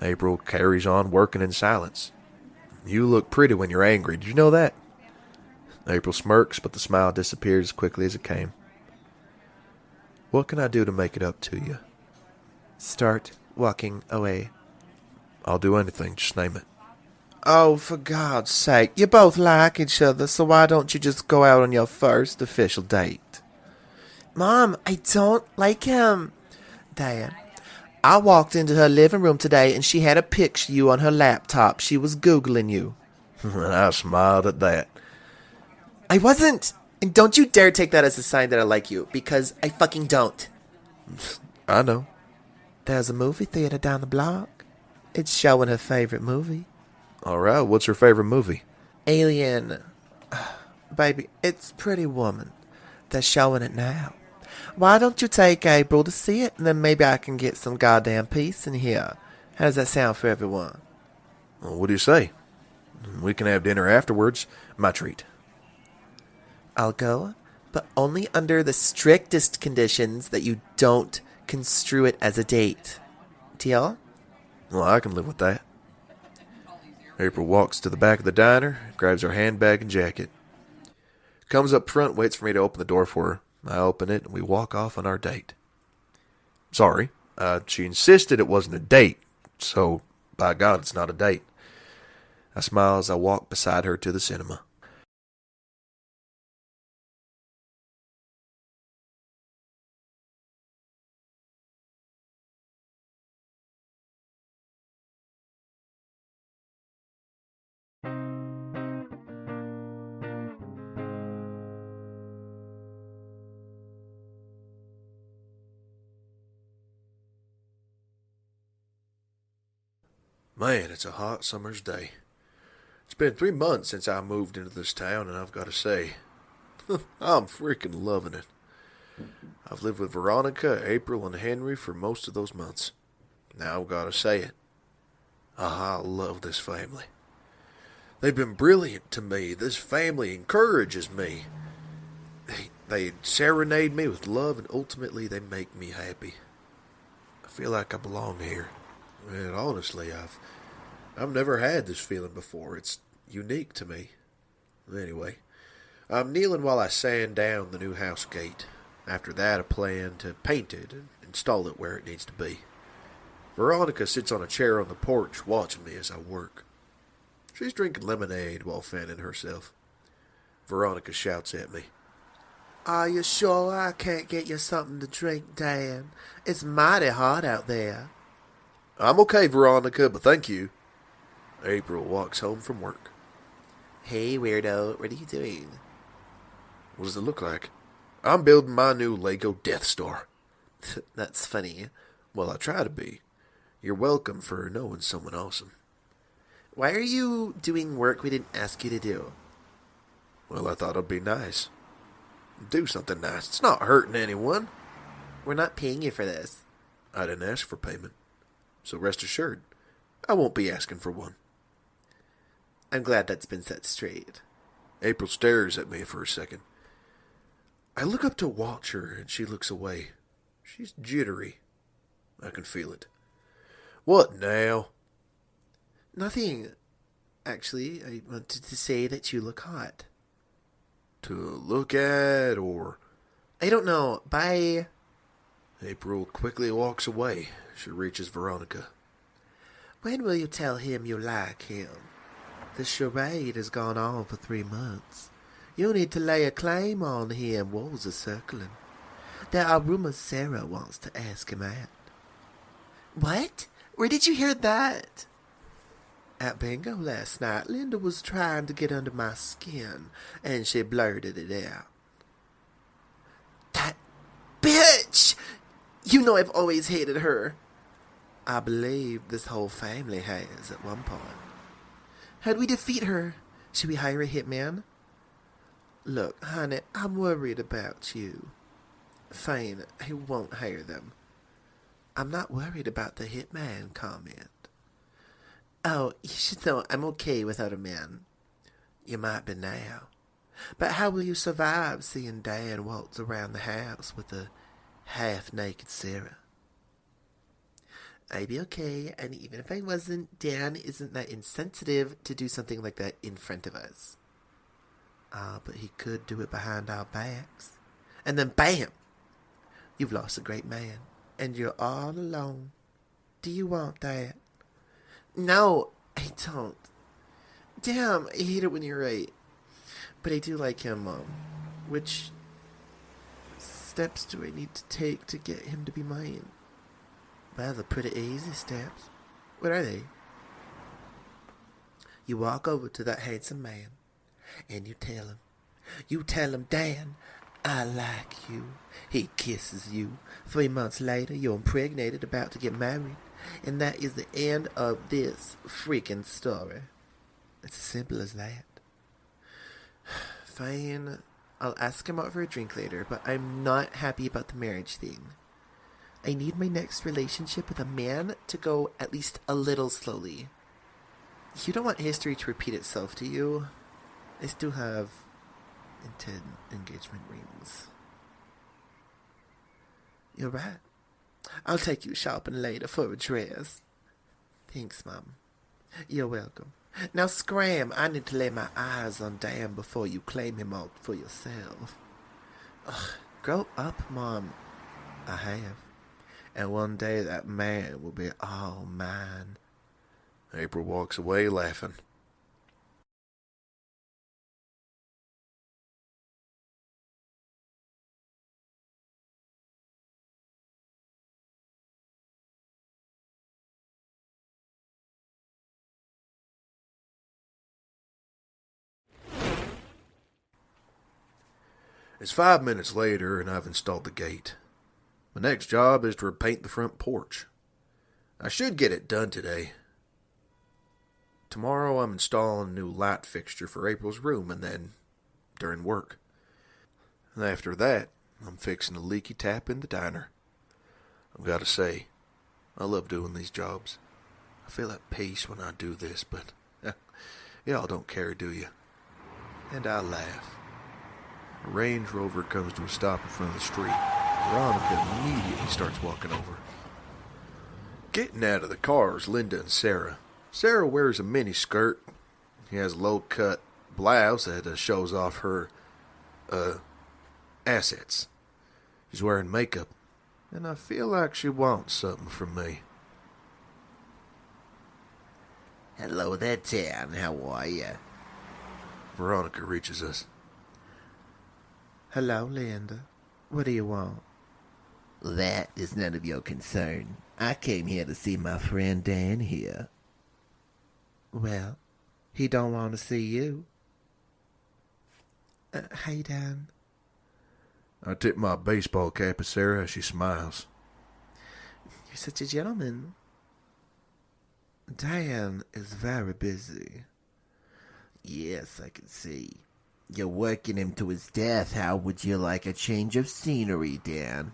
Speaker 1: April carries on working in silence. You look pretty when you're angry. Did you know that? April smirks, but the smile disappears as quickly as it came. What can I do to make it up to you?
Speaker 2: Start walking away.
Speaker 1: I'll do anything. Just name it.
Speaker 2: Oh, for God's sake. You both like each other, so why don't you just go out on your first official date? Mom, I don't like him. Dad, I walked into her living room today and she had a picture of you on her laptop. She was Googling you.
Speaker 1: And I smiled at that.
Speaker 2: I wasn't. And don't you dare take that as a sign that I like you, because I fucking don't.
Speaker 1: I know.
Speaker 2: There's a movie theater down the block. It's showing her favorite movie.
Speaker 1: All right, what's her favorite movie?
Speaker 2: Alien. Baby, it's Pretty Woman. They're showing it now. Why don't you take April to see it, and then maybe I can get some goddamn peace in here. How does that sound for everyone?
Speaker 1: Well, what do you say? We can have dinner afterwards. My treat.
Speaker 2: I'll go, but only under the strictest conditions that you don't construe it as a date. Deal?
Speaker 1: Well, I can live with that. April walks to the back of the diner, grabs her handbag and jacket. Comes up front, waits for me to open the door for her. I open it, and we walk off on our date. Sorry, she insisted it wasn't a date, so by God, it's not a date. I smile as I walk beside her to the cinema. Man, it's a hot summer's day. It's been 3 months since I moved into this town, and I've got to say, I'm freaking loving it. I've lived with Veronica, April, and Henry for most of those months. Now I've got to say it. I love this family. They've been brilliant to me. This family encourages me. They serenade me with love, and ultimately they make me happy. I feel like I belong here. And honestly, I've never had this feeling before. It's unique to me. Anyway, I'm kneeling while I sand down the new house gate. After that, I plan to paint it and install it where it needs to be. Veronica sits on a chair on the porch watching me as I work. She's drinking lemonade while fanning herself. Veronica shouts at me.
Speaker 2: Are you sure I can't get you something to drink, Dan? It's mighty hot out there.
Speaker 1: I'm okay, Veronica, but thank you. April walks home from work.
Speaker 2: Hey, weirdo, what are you doing?
Speaker 1: What does it look like? I'm building my new Lego Death Star.
Speaker 2: That's funny.
Speaker 1: Well, I try to be. You're welcome for knowing someone awesome.
Speaker 2: Why are you doing work we didn't ask you to do?
Speaker 1: Well, I thought it'd be nice. Do something nice. It's not hurting anyone.
Speaker 2: We're not paying you for this.
Speaker 1: I didn't ask for payment. So rest assured, I won't be asking for one.
Speaker 2: I'm glad that's been set straight.
Speaker 1: April stares at me for a second. I look up to watch her, and she looks away. She's jittery. I can feel it. What now?
Speaker 2: Nothing. Actually, I wanted to say that you look hot.
Speaker 1: To look at, or...
Speaker 2: I don't know. Bye.
Speaker 1: April quickly walks away. She reaches Veronica.
Speaker 2: When will you tell him you like him? The charade has gone on for 3 months. You need to lay a claim on him. Walls are circling. There are rumors Sarah wants to ask him out. What? Where did you hear that? At bingo last night, Linda was trying to get under my skin, and she blurted it out. That bitch! You know I've always hated her. I believe this whole family has at one point. How'd we defeat her? Should we hire a hitman? Look, honey, I'm worried about you. Fine, I won't hire them. I'm not worried about the hitman comment. Oh, you should know I'm okay without a man. You might be now. But how will you survive seeing Dan waltz around the house with a half-naked Sarah? I'd be okay, and even if I wasn't, Dan isn't that insensitive to do something like that in front of us. But he could do it behind our backs. And then bam! You've lost a great man, and you're all alone. Do you want that? No, I don't. Damn, I hate it when you're right. But I do like him, Mom. Which steps do I need to take to get him to be mine? Well, they're pretty easy steps. What are they? You walk over to that handsome man, and you tell him, Dan, I like you. He kisses you. 3 months later, you're impregnated, about to get married. And that is the end of this freaking story. It's as simple as that. Fine. I'll ask him out for a drink later, but I'm not happy about the marriage thing. I need my next relationship with a man to go at least a little slowly. You don't want history to repeat itself, do you? I still have 10 engagement rings. You're right. I'll take you shopping later for a dress. Thanks, Mom. You're welcome. Now scram, I need to lay my eyes on Dan before you claim him out for yourself. Ugh, grow up, Mom. I have. And one day that man will be all mine.
Speaker 1: April walks away laughing. It's 5 minutes later, and I've installed the gate. My next job is to repaint the front porch. I should get it done today. Tomorrow I'm installing a new light fixture for April's room, and then during work. And after that, I'm fixing a leaky tap in the diner. I've got to say, I love doing these jobs. I feel at peace when I do this, but y'all don't care, do you? And I laugh. A Range Rover comes to a stop in front of the street. Veronica immediately starts walking over. Getting out of the car is Linda and Sarah. Sarah wears a mini skirt. She has a low-cut blouse that shows off her, assets. She's wearing makeup, and I feel like she wants something from me.
Speaker 2: Hello there, Dan. How are you?
Speaker 1: Veronica reaches us.
Speaker 2: Hello, Linda. What do you want?
Speaker 4: That is none of your concern. I came here to see my friend Dan here.
Speaker 2: Well, he don't want to see you. Hey, Dan.
Speaker 1: I tip my baseball cap at Sarah as she smiles.
Speaker 2: You're such a gentleman. Dan is very busy.
Speaker 4: Yes, I can see. You're working him to his death. How would you like a change of scenery, Dan?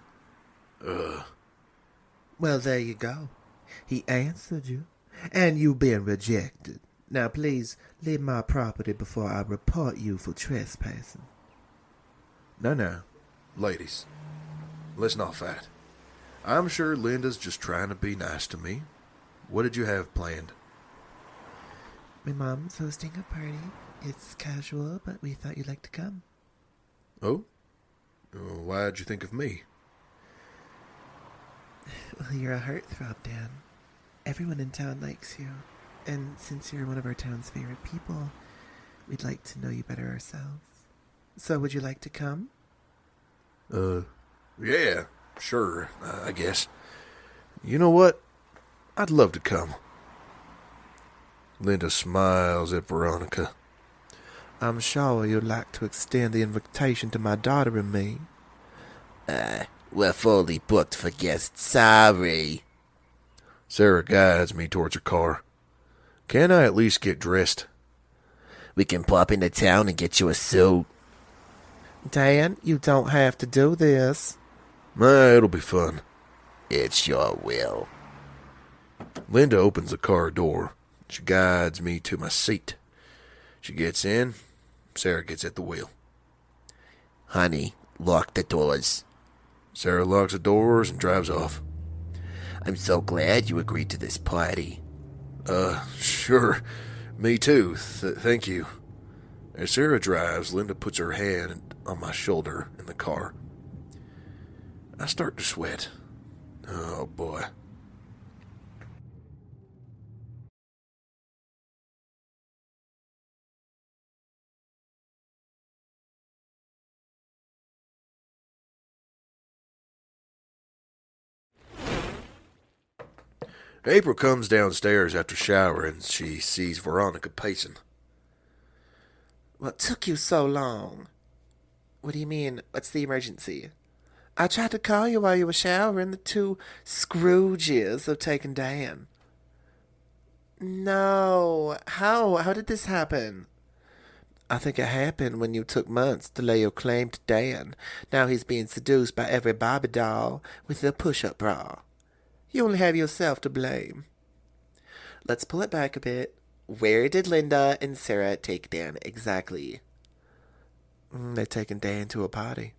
Speaker 2: Well, there you go. He answered you, and you been rejected. Now, please leave my property before I report you for trespassing.
Speaker 1: No. Ladies, let's not fight. I'm sure Linda's just trying to be nice to me. What did you have planned?
Speaker 2: My mom's hosting a party. It's casual, but we thought you'd like to come.
Speaker 1: Oh? Why'd you think of me?
Speaker 2: Well, you're a heartthrob, Dan. Everyone in town likes you. And since you're one of our town's favorite people, we'd like to know you better ourselves. So would you like to come?
Speaker 1: Yeah, sure, I guess. You know what? I'd love to come. Linda smiles at Veronica.
Speaker 2: I'm sure you'd like to extend the invitation to my daughter and me.
Speaker 4: We're fully booked for guests. Sorry.
Speaker 1: Sarah guides me towards her car. Can I at least get dressed?
Speaker 4: We can pop into town and get you a suit.
Speaker 2: Dan, you don't have to do this.
Speaker 1: It'll be fun.
Speaker 4: It sure will.
Speaker 1: Linda opens the car door. She guides me to my seat. She gets in. Sarah gets at the wheel.
Speaker 4: Honey, lock the doors.
Speaker 1: Sarah locks the doors and drives off.
Speaker 4: I'm so glad you agreed to this party.
Speaker 1: Sure. Me too. Thank you. As Sarah drives, Linda puts her hand on my shoulder in the car. I start to sweat. Oh, boy. April comes downstairs after showering. She sees Veronica pacing.
Speaker 2: What took you so long? What do you mean, what's the emergency? I tried to call you while you were showering. The two Scrooges have taken Dan. No. How did this happen? I think it happened when you took months to lay your claim to Dan. Now he's being seduced by every Barbie doll with a push-up bra. You only have yourself to blame. Let's pull it back a bit. Where did Linda and Sarah take Dan exactly? They're taking Dan to a party.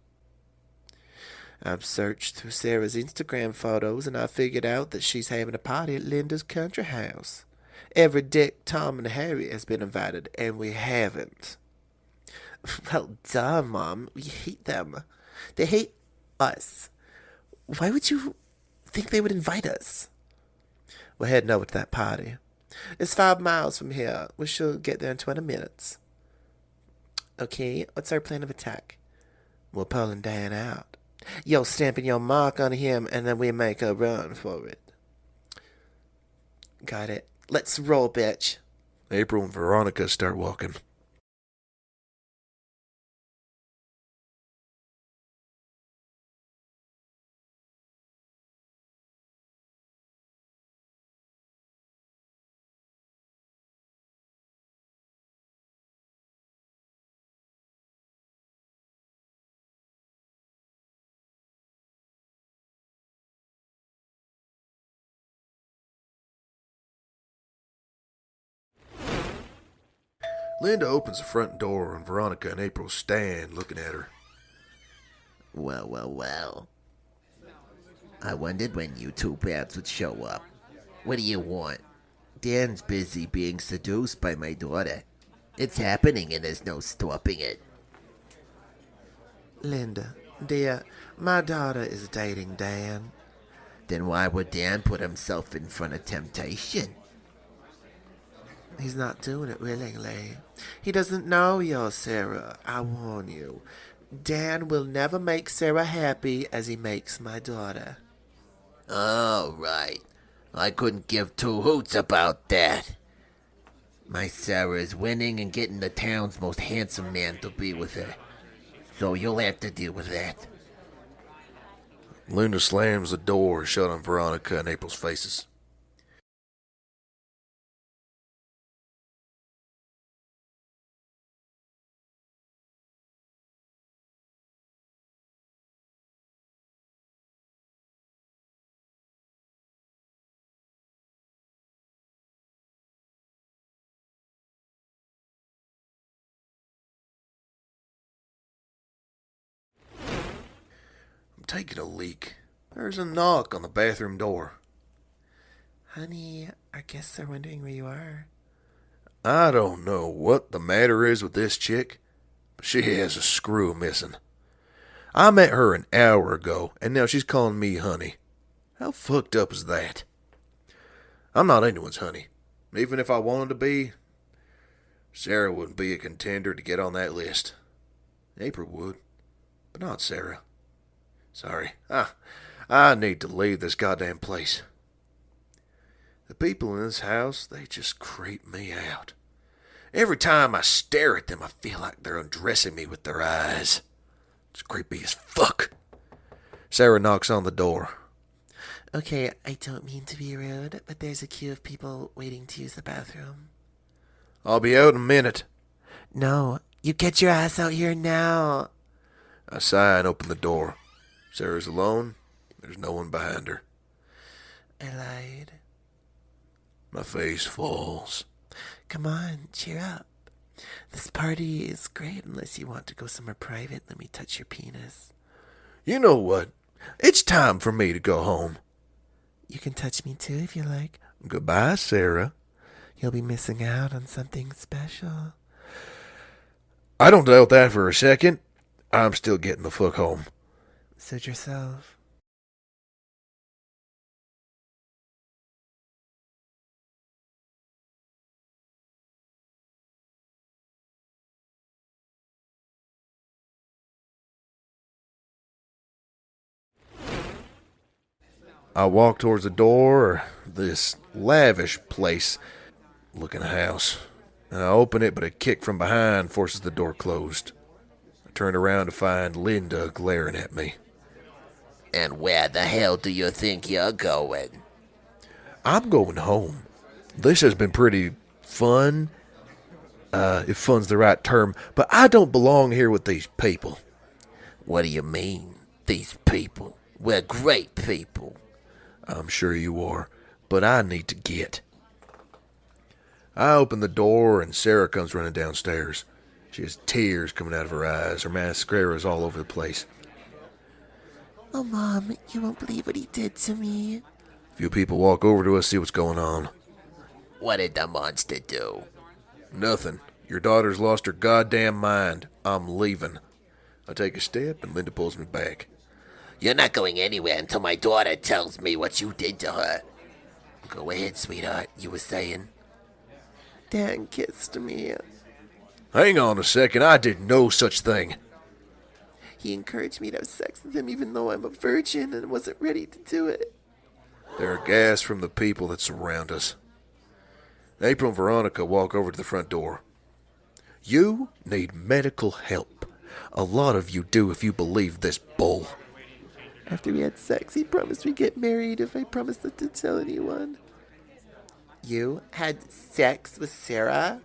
Speaker 2: I've searched through Sarah's Instagram photos and I figured out that she's having a party at Linda's country house. Every Dick, Tom, and Harry has been invited, and we haven't. Well, duh, Mom. We hate them. They hate us. Why would you think they would invite us? We're heading over to that party. It's 5 miles from here. We should get there in 20 minutes. Okay, what's our plan of attack? We're pulling Dan out. You're stamping your mark on him, and then we make a run for it. Got it. Let's roll, bitch.
Speaker 1: April and Veronica start walking. Linda opens the front door and Veronica and April stand looking at her.
Speaker 4: Well. I wondered when you two brats would show up. What do you want? Dan's busy being seduced by my daughter. It's happening and there's no stopping it.
Speaker 2: Linda, dear, my daughter is dating Dan.
Speaker 4: Then why would Dan put himself in front of temptation?
Speaker 2: He's not doing it willingly. He doesn't know you're Sarah. I warn you. Dan will never make Sarah happy as he makes my daughter.
Speaker 4: All right. I couldn't give two hoots about that. My Sarah is winning and getting the town's most handsome man to be with her. So you'll have to deal with that.
Speaker 1: Luna slams the door shut on Veronica and April's faces. I'm taking a leak. There's a knock on the bathroom door.
Speaker 2: Honey, our guests are wondering where you are.
Speaker 1: I don't know what the matter is with this chick, but she has a screw missing. I met her an hour ago, and now she's calling me honey. How fucked up is that? I'm not anyone's honey. Even if I wanted to be, Sarah wouldn't be a contender to get on that list. April would, but not Sarah. Sorry. I need to leave this goddamn place. The people in this house, they just creep me out. Every time I stare at them, I feel like they're undressing me with their eyes. It's creepy as fuck. Sarah knocks on the door.
Speaker 2: Okay, I don't mean to be rude, but there's a queue of people waiting to use the bathroom.
Speaker 1: I'll be out in a minute.
Speaker 2: No, you get your ass out here now.
Speaker 1: I sigh and open the door. Sarah's alone. There's no one behind her.
Speaker 2: I lied.
Speaker 1: My face falls.
Speaker 2: Come on, cheer up. This party is great unless you want to go somewhere private. Let me touch your penis.
Speaker 1: You know what? It's time for me to go home.
Speaker 2: You can touch me too if you like.
Speaker 1: Goodbye, Sarah.
Speaker 2: You'll be missing out on something special.
Speaker 1: I don't doubt that for a second. I'm still getting the fuck home.
Speaker 2: Suit yourself.
Speaker 1: I walk towards the door of this lavish place looking house. And I open it, but a kick from behind forces the door closed. I turn around to find Linda glaring at me.
Speaker 4: And where the hell do you think you're going?
Speaker 1: I'm going home. This has been pretty fun, if fun's the right term, but I don't belong here with these people.
Speaker 4: What do you mean, these people? We're great people.
Speaker 1: I'm sure you are, but I need to get. I open the door and Sarah comes running downstairs. She has tears coming out of her eyes. Her mascara is all over the place.
Speaker 2: Oh, Mom, you won't believe what he did to me.
Speaker 1: A few people walk over to us, see what's going on.
Speaker 4: What did the monster do?
Speaker 1: Nothing. Your daughter's lost her goddamn mind. I'm leaving. I take a step and Linda pulls me back.
Speaker 4: You're not going anywhere until my daughter tells me what you did to her. Go ahead, sweetheart. You were saying?
Speaker 2: Dan kissed me.
Speaker 1: Hang on a second. I did no such thing.
Speaker 2: He encouraged me to have sex with him even though I'm a virgin and wasn't ready to do it.
Speaker 1: There are gasps from the people that surround us. April and Veronica walk over to the front door. You need medical help. A lot of you do if you believe this bull.
Speaker 2: After we had sex, he promised we'd get married if I promised not to tell anyone. You had sex with Sarah?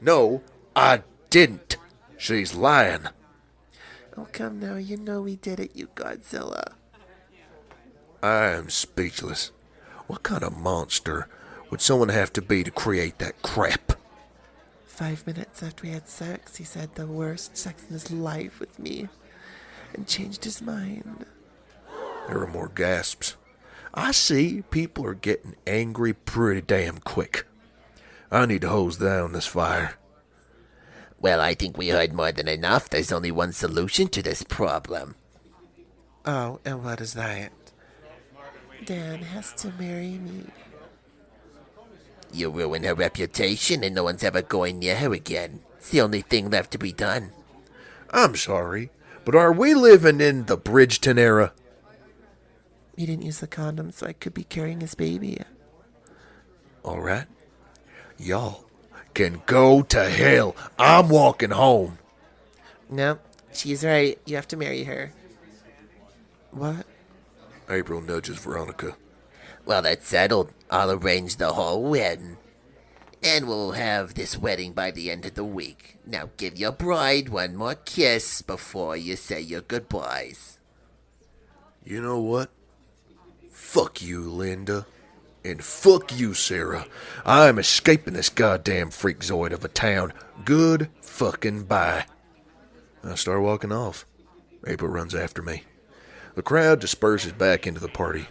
Speaker 1: No, I didn't. She's lying.
Speaker 2: Oh, come now. You know we did it, you Godzilla.
Speaker 1: I am speechless. What kind of monster would someone have to be to create that crap?
Speaker 2: 5 minutes after we had sex, he said the worst sex in his life with me and changed his mind.
Speaker 1: There are more gasps. I see people are getting angry pretty damn quick. I need to hose down this fire.
Speaker 4: Well, I think we heard more than enough. There's only one solution to this problem.
Speaker 2: Oh, and what is that? Dan has to marry me.
Speaker 4: You ruin her reputation and no one's ever going near her again. It's the only thing left to be done.
Speaker 1: I'm sorry, But are we living in the Bridgeton era?
Speaker 2: You didn't use the condom, so I could be carrying his baby.
Speaker 1: All right. Y'all can go to hell. I'm walking home.
Speaker 2: No, she's right. You have to marry her. What?
Speaker 1: April nudges Veronica.
Speaker 4: Well, that's settled. I'll arrange the whole wedding. And we'll have this wedding by the end of the week. Now give your bride one more kiss before you say your goodbyes.
Speaker 1: You know what? Fuck you, Linda. And fuck you, Sarah. I'm escaping this goddamn freakzoid of a town. Good fucking bye. I start walking off. April runs after me. The crowd disperses back into the party.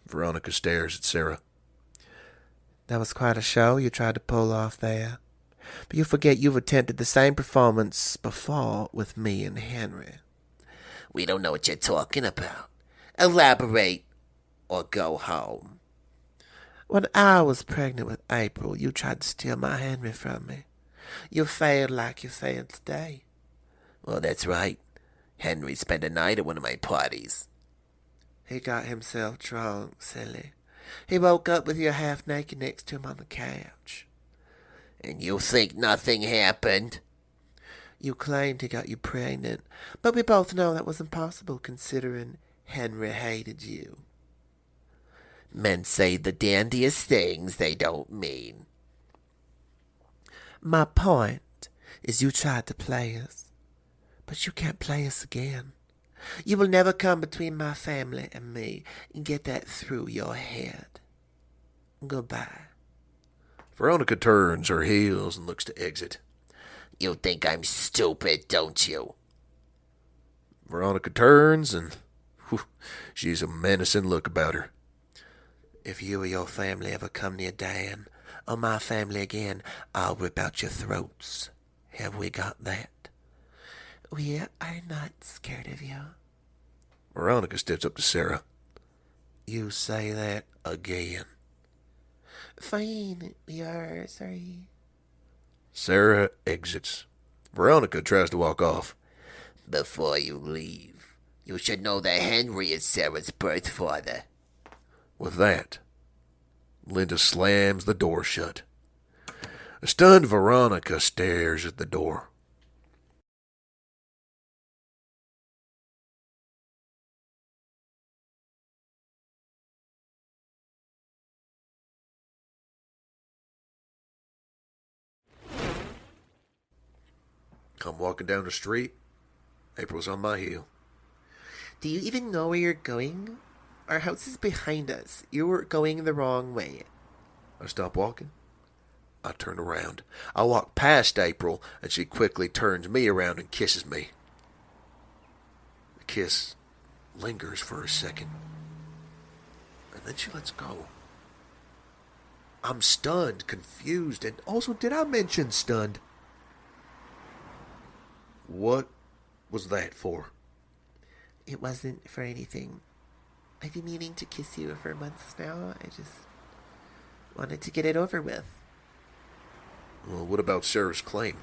Speaker 1: Veronica stares at Sarah.
Speaker 2: That was quite a show you tried to pull off there. But you forget you've attempted the same performance before with me and Henry.
Speaker 4: We don't know what you're talking about. Elaborate or go home.
Speaker 2: When I was pregnant with April, you tried to steal my Henry from me. You failed like you failed today.
Speaker 4: Well, that's right. Henry spent a night at one of my parties.
Speaker 2: He got himself drunk, silly. He woke up with you half naked next to him on the couch.
Speaker 4: And you think nothing happened?
Speaker 2: You claimed he got you pregnant, but we both know that was impossible considering Henry hated you.
Speaker 4: Men say the dandiest things they don't mean.
Speaker 2: My point is you tried to play us, but you can't play us again. You will never come between my family and me and get that through your head. Goodbye.
Speaker 1: Veronica turns her heels and looks to exit.
Speaker 4: You think I'm stupid, don't you?
Speaker 1: Veronica turns and she's a menacing look about her.
Speaker 2: If you or your family ever come near Dan or my family again, I'll rip out your throats. Have we got that? We are not scared of you.
Speaker 1: Veronica steps up to Sarah.
Speaker 2: You say that again. Fine, we are sorry.
Speaker 1: Sarah exits. Veronica tries to walk off.
Speaker 4: Before you leave, you should know that Henry is Sarah's birth father.
Speaker 1: With that, Linda slams the door shut. A stunned Veronica stares at the door. I'm walking down the street. April's on my heel.
Speaker 2: Do you even know where you're going? Our house is behind us. You're going the wrong way.
Speaker 1: I stop walking. I turn around. I walk past April, and she quickly turns me around and kisses me. The kiss lingers for a second, and then she lets go. I'm stunned, confused, and also, did I mention stunned? What was that for?
Speaker 2: It wasn't for anything. I've been meaning to kiss you for months now. I just wanted to get it over with.
Speaker 1: Well, what about Sarah's claim?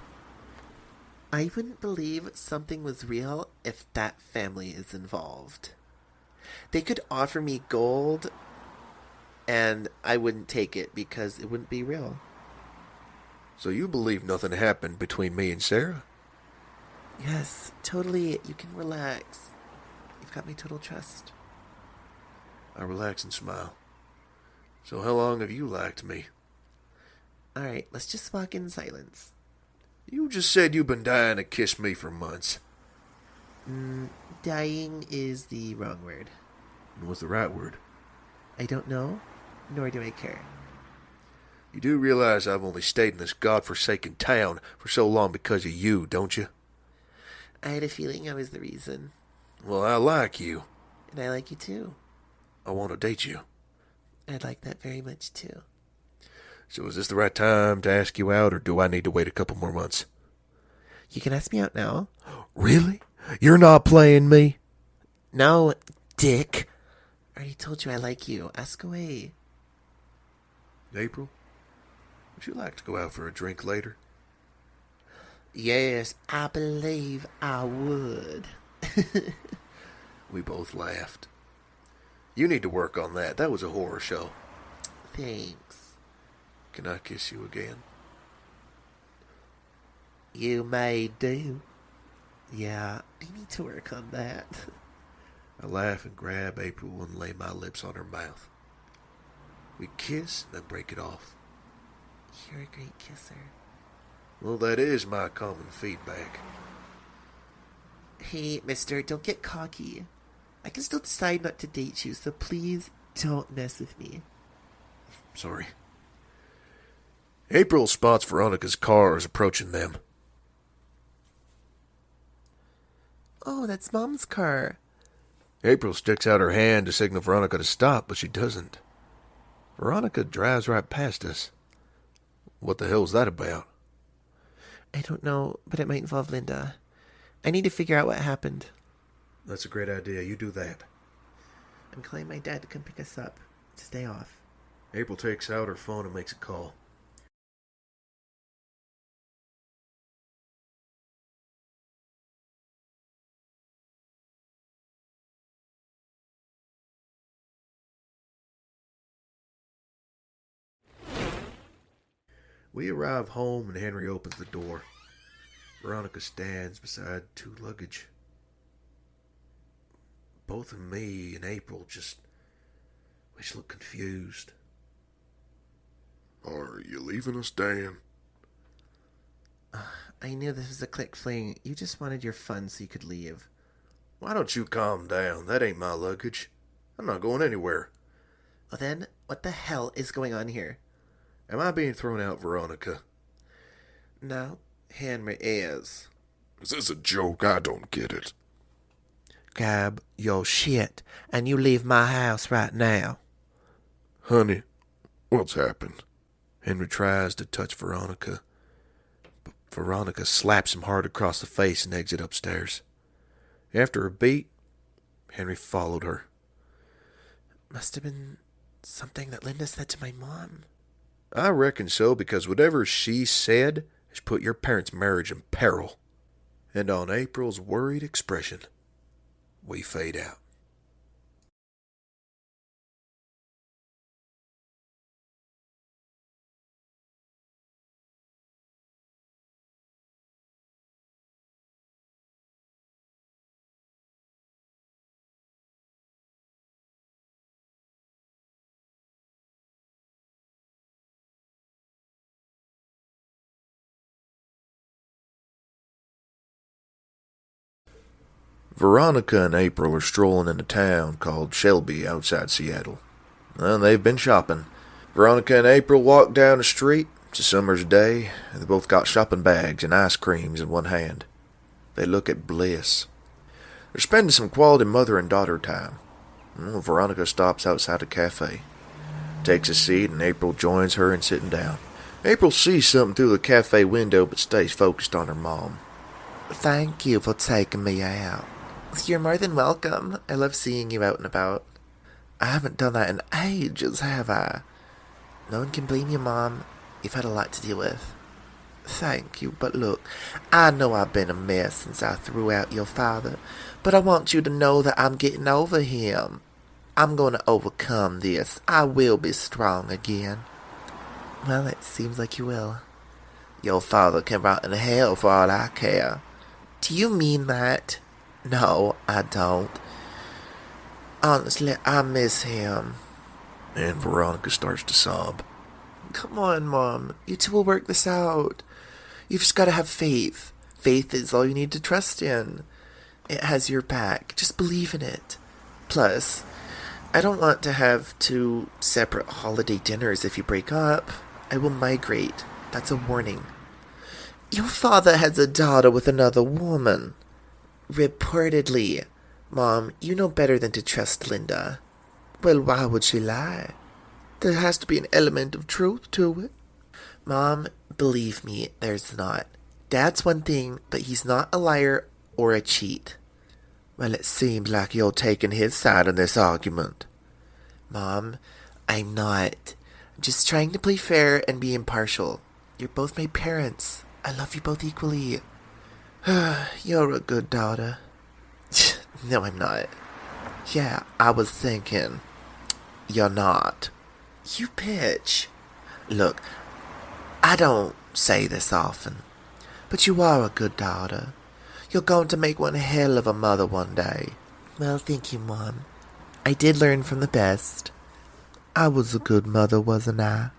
Speaker 2: I wouldn't believe something was real if that family is involved. They could offer me gold, and I wouldn't take it because it wouldn't be real.
Speaker 1: So you believe nothing happened between me and Sarah?
Speaker 2: Yes, totally. You can relax. You've got my total trust.
Speaker 1: I relax and smile. So how long have you liked me?
Speaker 2: Alright, let's just walk in silence.
Speaker 1: You just said you've been dying to kiss me for months.
Speaker 2: Dying is the wrong word.
Speaker 1: What's the right word?
Speaker 2: I don't know, nor do I care.
Speaker 1: You do realize I've only stayed in this godforsaken town for so long because of you, don't you?
Speaker 2: I had a feeling I was the reason.
Speaker 1: Well, I like you.
Speaker 2: And I like you too.
Speaker 1: I want to date you.
Speaker 2: I'd like that very much too.
Speaker 1: So is this the right time to ask you out, or do I need to wait a couple more months?
Speaker 2: You can ask me out now.
Speaker 1: Really? You're not playing me?
Speaker 2: No, dick. I already told you I like you. Ask away.
Speaker 1: April, would you like to go out for a drink later?
Speaker 2: Yes, I believe I would.
Speaker 1: We both laughed. You need to work on that. That was a horror show.
Speaker 2: Thanks.
Speaker 1: Can I kiss you again?
Speaker 2: You may do. Yeah, I need to work on that.
Speaker 1: I laugh and grab April and lay my lips on her mouth. We kiss and then break it off.
Speaker 2: You're a great kisser.
Speaker 1: Well, that is my common feedback.
Speaker 2: Hey, mister, don't get cocky. I can still decide not to date you, so please don't mess with me.
Speaker 1: Sorry. April spots Veronica's car as approaching them.
Speaker 2: Oh, that's Mom's car.
Speaker 1: April sticks out her hand to signal Veronica to stop, but she doesn't. Veronica drives right past us. What the hell's that about?
Speaker 2: I don't know, but it might involve Linda. I need to figure out what happened.
Speaker 1: That's a great idea. You do that.
Speaker 2: I'm calling my dad to come pick us up. It's his day off.
Speaker 1: April takes out her phone and makes a call. We arrive home and Henry opens the door. Veronica stands beside two luggage. Both of me and April just look confused.
Speaker 3: Are you leaving us, Dan?
Speaker 2: I knew this was a click fling. You just wanted your fun so you could leave.
Speaker 1: Why don't you calm down? That ain't my luggage. I'm not going anywhere.
Speaker 2: Well then, what the hell is going on here?
Speaker 1: Am I being thrown out, Veronica?
Speaker 2: No, Henry is.
Speaker 3: Is this a joke? I don't get it.
Speaker 2: Grab your shit and you leave my house right now.
Speaker 3: Honey, what's happened?
Speaker 1: Henry tries to touch Veronica, but Veronica slaps him hard across the face and exits upstairs. After a beat, Henry followed her.
Speaker 2: Must have been something that Linda said to my mom.
Speaker 1: I reckon so, because whatever she said has put your parents' marriage in peril. And on April's worried expression, we fade out. Veronica and April are strolling in a town called Shelby outside Seattle. Well, they've been shopping. Veronica and April walk down the street. It's a summer's day, and they both got shopping bags and ice creams in one hand. They look at bliss. They're spending some quality mother and daughter time. Well, Veronica stops outside a cafe, takes a seat, and April joins her in sitting down. April sees something through the cafe window but stays focused on her mom.
Speaker 2: Thank you for taking me out. You're more than welcome. I love seeing you out and about. I haven't done that in ages, have I? No one can blame you, Mom. You've had a lot to deal with. Thank you, but look, I know I've been a mess since I threw out your father, but I want you to know that I'm getting over him. I'm going to overcome this. I will be strong again. Well, it seems like you will. Your father can rot in hell for all I care. Do you mean that? No, I don't. Honestly, I miss him.
Speaker 1: And Veronica starts to sob.
Speaker 2: Come on, Mom. You two will work this out. You've just got to have faith. Faith is all you need to trust in. It has your back. Just believe in it. Plus, I don't want to have 2 separate holiday dinners if you break up. I will migrate. That's a warning. Your father has a daughter with another woman. Reportedly. Mom, you know better than to trust Linda. Well, why would she lie? There has to be an element of truth to it. Mom, believe me, there's not. Dad's one thing, but he's not a liar or a cheat. Well, it seems like you're taking his side in this argument. Mom, I'm not. I'm just trying to play fair and be impartial. You're both my parents. I love you both equally. You're a good daughter. No, I'm not. Yeah, I was thinking. You're not. You bitch. Look, I don't say this often, but you are a good daughter. You're going to make one hell of a mother one day. Well, thank you, Mom. I did learn from the best. I was a good mother, wasn't I?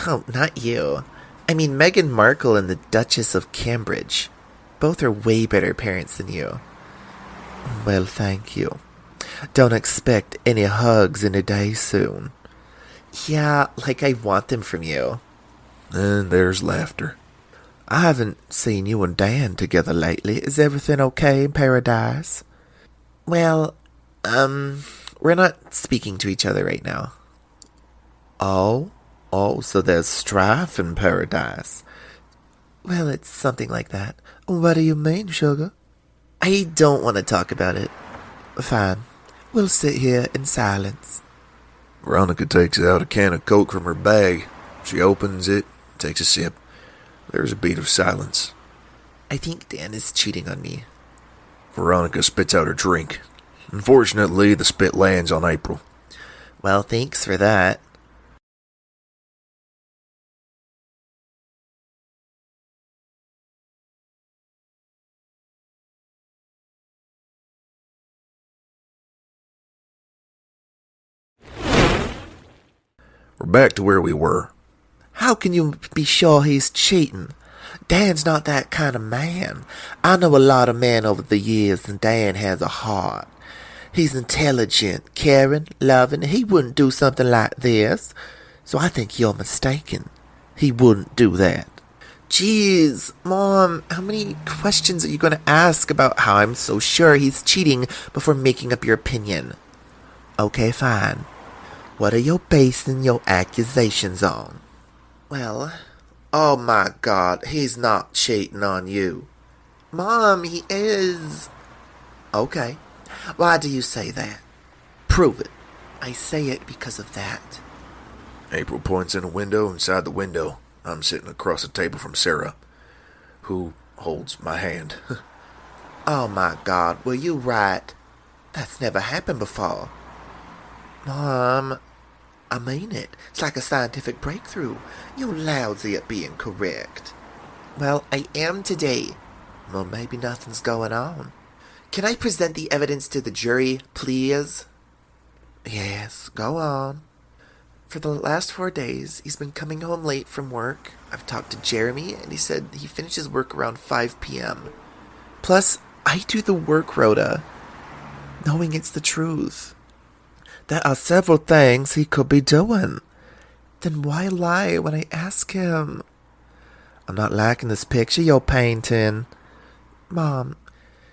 Speaker 2: Oh, not you. I mean, Meghan Markle and the Duchess of Cambridge. Both are way better parents than you. Well, thank you. Don't expect any hugs in a day soon. Yeah, like I want them from you.
Speaker 1: And there's laughter.
Speaker 2: I haven't seen you and Dan together lately. Is everything okay in paradise? Well, we're not speaking to each other right now. Oh, so there's strife in paradise. Well, it's something like that. What do you mean, sugar? I don't want to talk about it. Fine. We'll sit here in silence.
Speaker 1: Veronica takes out a can of Coke from her bag. She opens it, takes a sip. There's a beat of silence.
Speaker 2: I think Dan is cheating on me.
Speaker 1: Veronica spits out her drink. Unfortunately, the spit lands on April.
Speaker 2: Well, thanks for that.
Speaker 1: We're back to where we were.
Speaker 2: How can you be sure he's cheating? Dan's not that kind of man. I know a lot of men over the years, and Dan has a heart. He's intelligent, caring, loving. He wouldn't do something like this. So I think you're mistaken. He wouldn't do that. Jeez, Mom, how many questions are you going to ask about how I'm so sure he's cheating before making up your opinion? Okay, fine. What are you basing your accusations on? Well, oh my God, he's not cheating on you. Mom, he is. Okay, why do you say that? Prove it. I say it because of that.
Speaker 1: April points in a window. Inside the window, I'm sitting across the table from Sarah, who holds my hand.
Speaker 2: Oh my God, were you right? That's never happened before. Mom, I mean it. It's like a scientific breakthrough. You're lousy at being correct. Well, I am today. Well, maybe nothing's going on. Can I present the evidence to the jury, please? Yes, go on. For the last 4 days, he's been coming home late from work. I've talked to Jeremy, and he said he finishes work around 5 p.m. Plus, I do the work rota, knowing it's the truth. There are several things he could be doing. Then why lie when I ask him? I'm not liking this picture you're painting. Mom,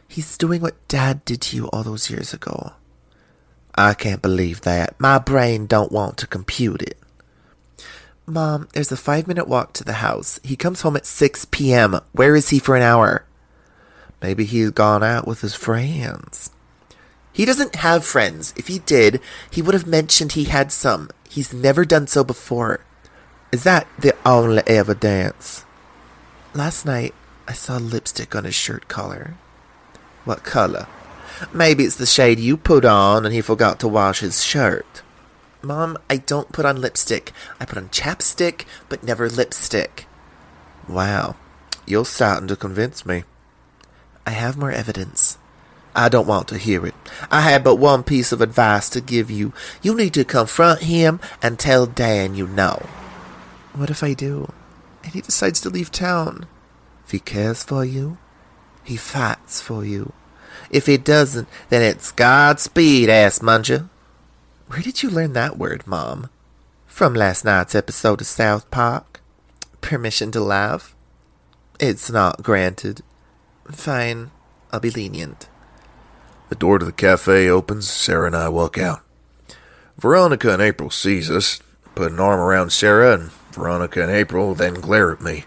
Speaker 2: he's doing what Dad did to you all those years ago. I can't believe that. My brain don't want to compute it. Mom, there's a 5-minute walk to the house. He comes home at 6 p.m. Where is he for an hour? Maybe he's gone out with his friends. He doesn't have friends. If he did, he would have mentioned he had some. He's never done so before. Is that the only evidence? Last night, I saw lipstick on his shirt collar. What color? Maybe it's the shade you put on and he forgot to wash his shirt. Mom, I don't put on lipstick. I put on chapstick, but never lipstick. Wow, you're starting to convince me. I have more evidence. I don't want to hear it. I have but one piece of advice to give you. You need to confront him and tell Dan you know. What if I do, and he decides to leave town? If he cares for you, he fights for you. If he doesn't, then it's Godspeed, ass muncher. Where did you learn that word, Mom? From last night's episode of South Park. Permission to laugh? It's not granted. Fine, I'll be lenient.
Speaker 1: The door to the cafe opens. Sarah and I walk out. Veronica and April sees us, put an arm around Sarah, and Veronica and April then glare at me.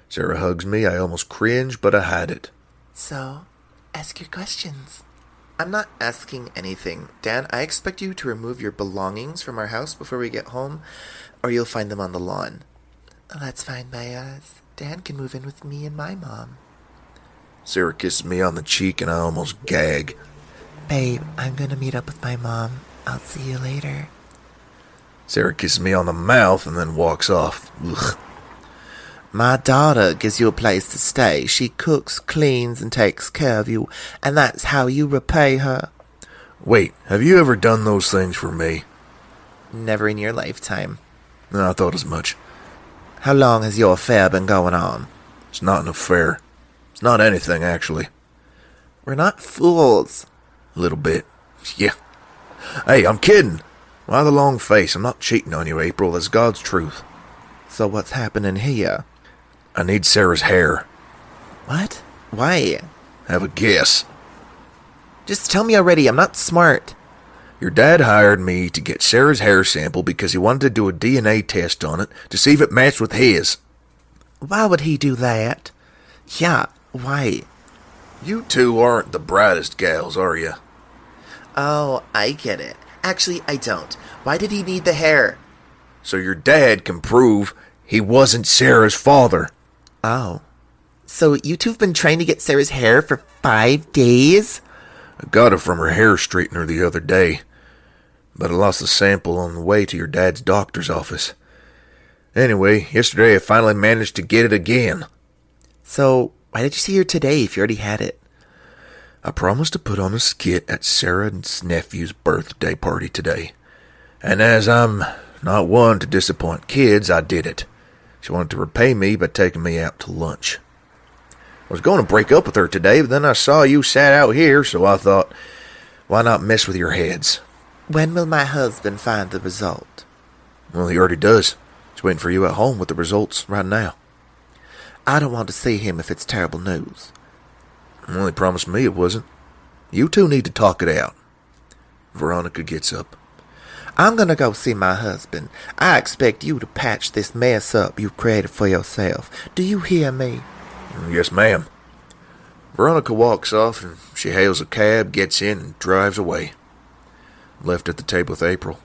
Speaker 1: Sarah hugs me. I almost cringe, but I hide it.
Speaker 2: So, ask your questions. I'm not asking anything. Dan, I expect you to remove your belongings from our house before we get home, or you'll find them on the lawn. That's fine by us. Dan can move in with me and my mom.
Speaker 1: Sarah kisses me on the cheek and I almost gag.
Speaker 2: Babe, I'm gonna meet up with my mom. I'll see you later.
Speaker 1: Sarah kisses me on the mouth and then walks off. Ugh.
Speaker 2: My daughter gives you a place to stay. She cooks, cleans, and takes care of you, and that's how you repay her.
Speaker 1: Wait, have you ever done those things for me?
Speaker 2: Never in your lifetime.
Speaker 1: No, I thought as much.
Speaker 2: How long has your affair been going on?
Speaker 1: It's not an affair. It's not anything, actually.
Speaker 2: We're not fools.
Speaker 1: A little bit. Yeah. Hey, I'm kidding. Why the long face? I'm not cheating on you, April. That's God's truth.
Speaker 2: So what's happening here?
Speaker 1: I need Sarah's hair.
Speaker 2: What? Why?
Speaker 1: Have a guess.
Speaker 2: Just tell me already. I'm not smart.
Speaker 1: Your dad hired me to get Sarah's hair sample because he wanted to do a DNA test on it to see if it matched with his.
Speaker 2: Why would he do that? Yeah, why?
Speaker 1: You two aren't the brightest gals, are you?
Speaker 2: Oh, I get it. Actually, I don't. Why did he need the hair?
Speaker 1: So your dad can prove he wasn't Sarah's father.
Speaker 2: Oh. So you two have been trying to get Sarah's hair for 5 days?
Speaker 1: I got it from her hair straightener the other day, but I lost the sample on the way to your dad's doctor's office. Anyway, yesterday I finally managed to get it again.
Speaker 2: So, why did you see her today if you already had it?
Speaker 1: I promised to put on a skit at Sarah's nephew's birthday party today. And as I'm not one to disappoint kids, I did it. She wanted to repay me by taking me out to lunch. I was going to break up with her today, but then I saw you sat out here, so I thought, why not mess with your heads?
Speaker 2: When will my husband find the result?
Speaker 1: Well, he already does. He's waiting for you at home with the results right now.
Speaker 2: I don't want to see him if it's terrible news.
Speaker 1: Well, he promised me it wasn't. You two need to talk it out. Veronica gets up.
Speaker 2: I'm gonna go see my husband. I expect you to patch this mess up you created for yourself. Do you hear me?
Speaker 1: Yes, ma'am. Veronica walks off and she hails a cab, gets in, and drives away. I'm left at the table with April.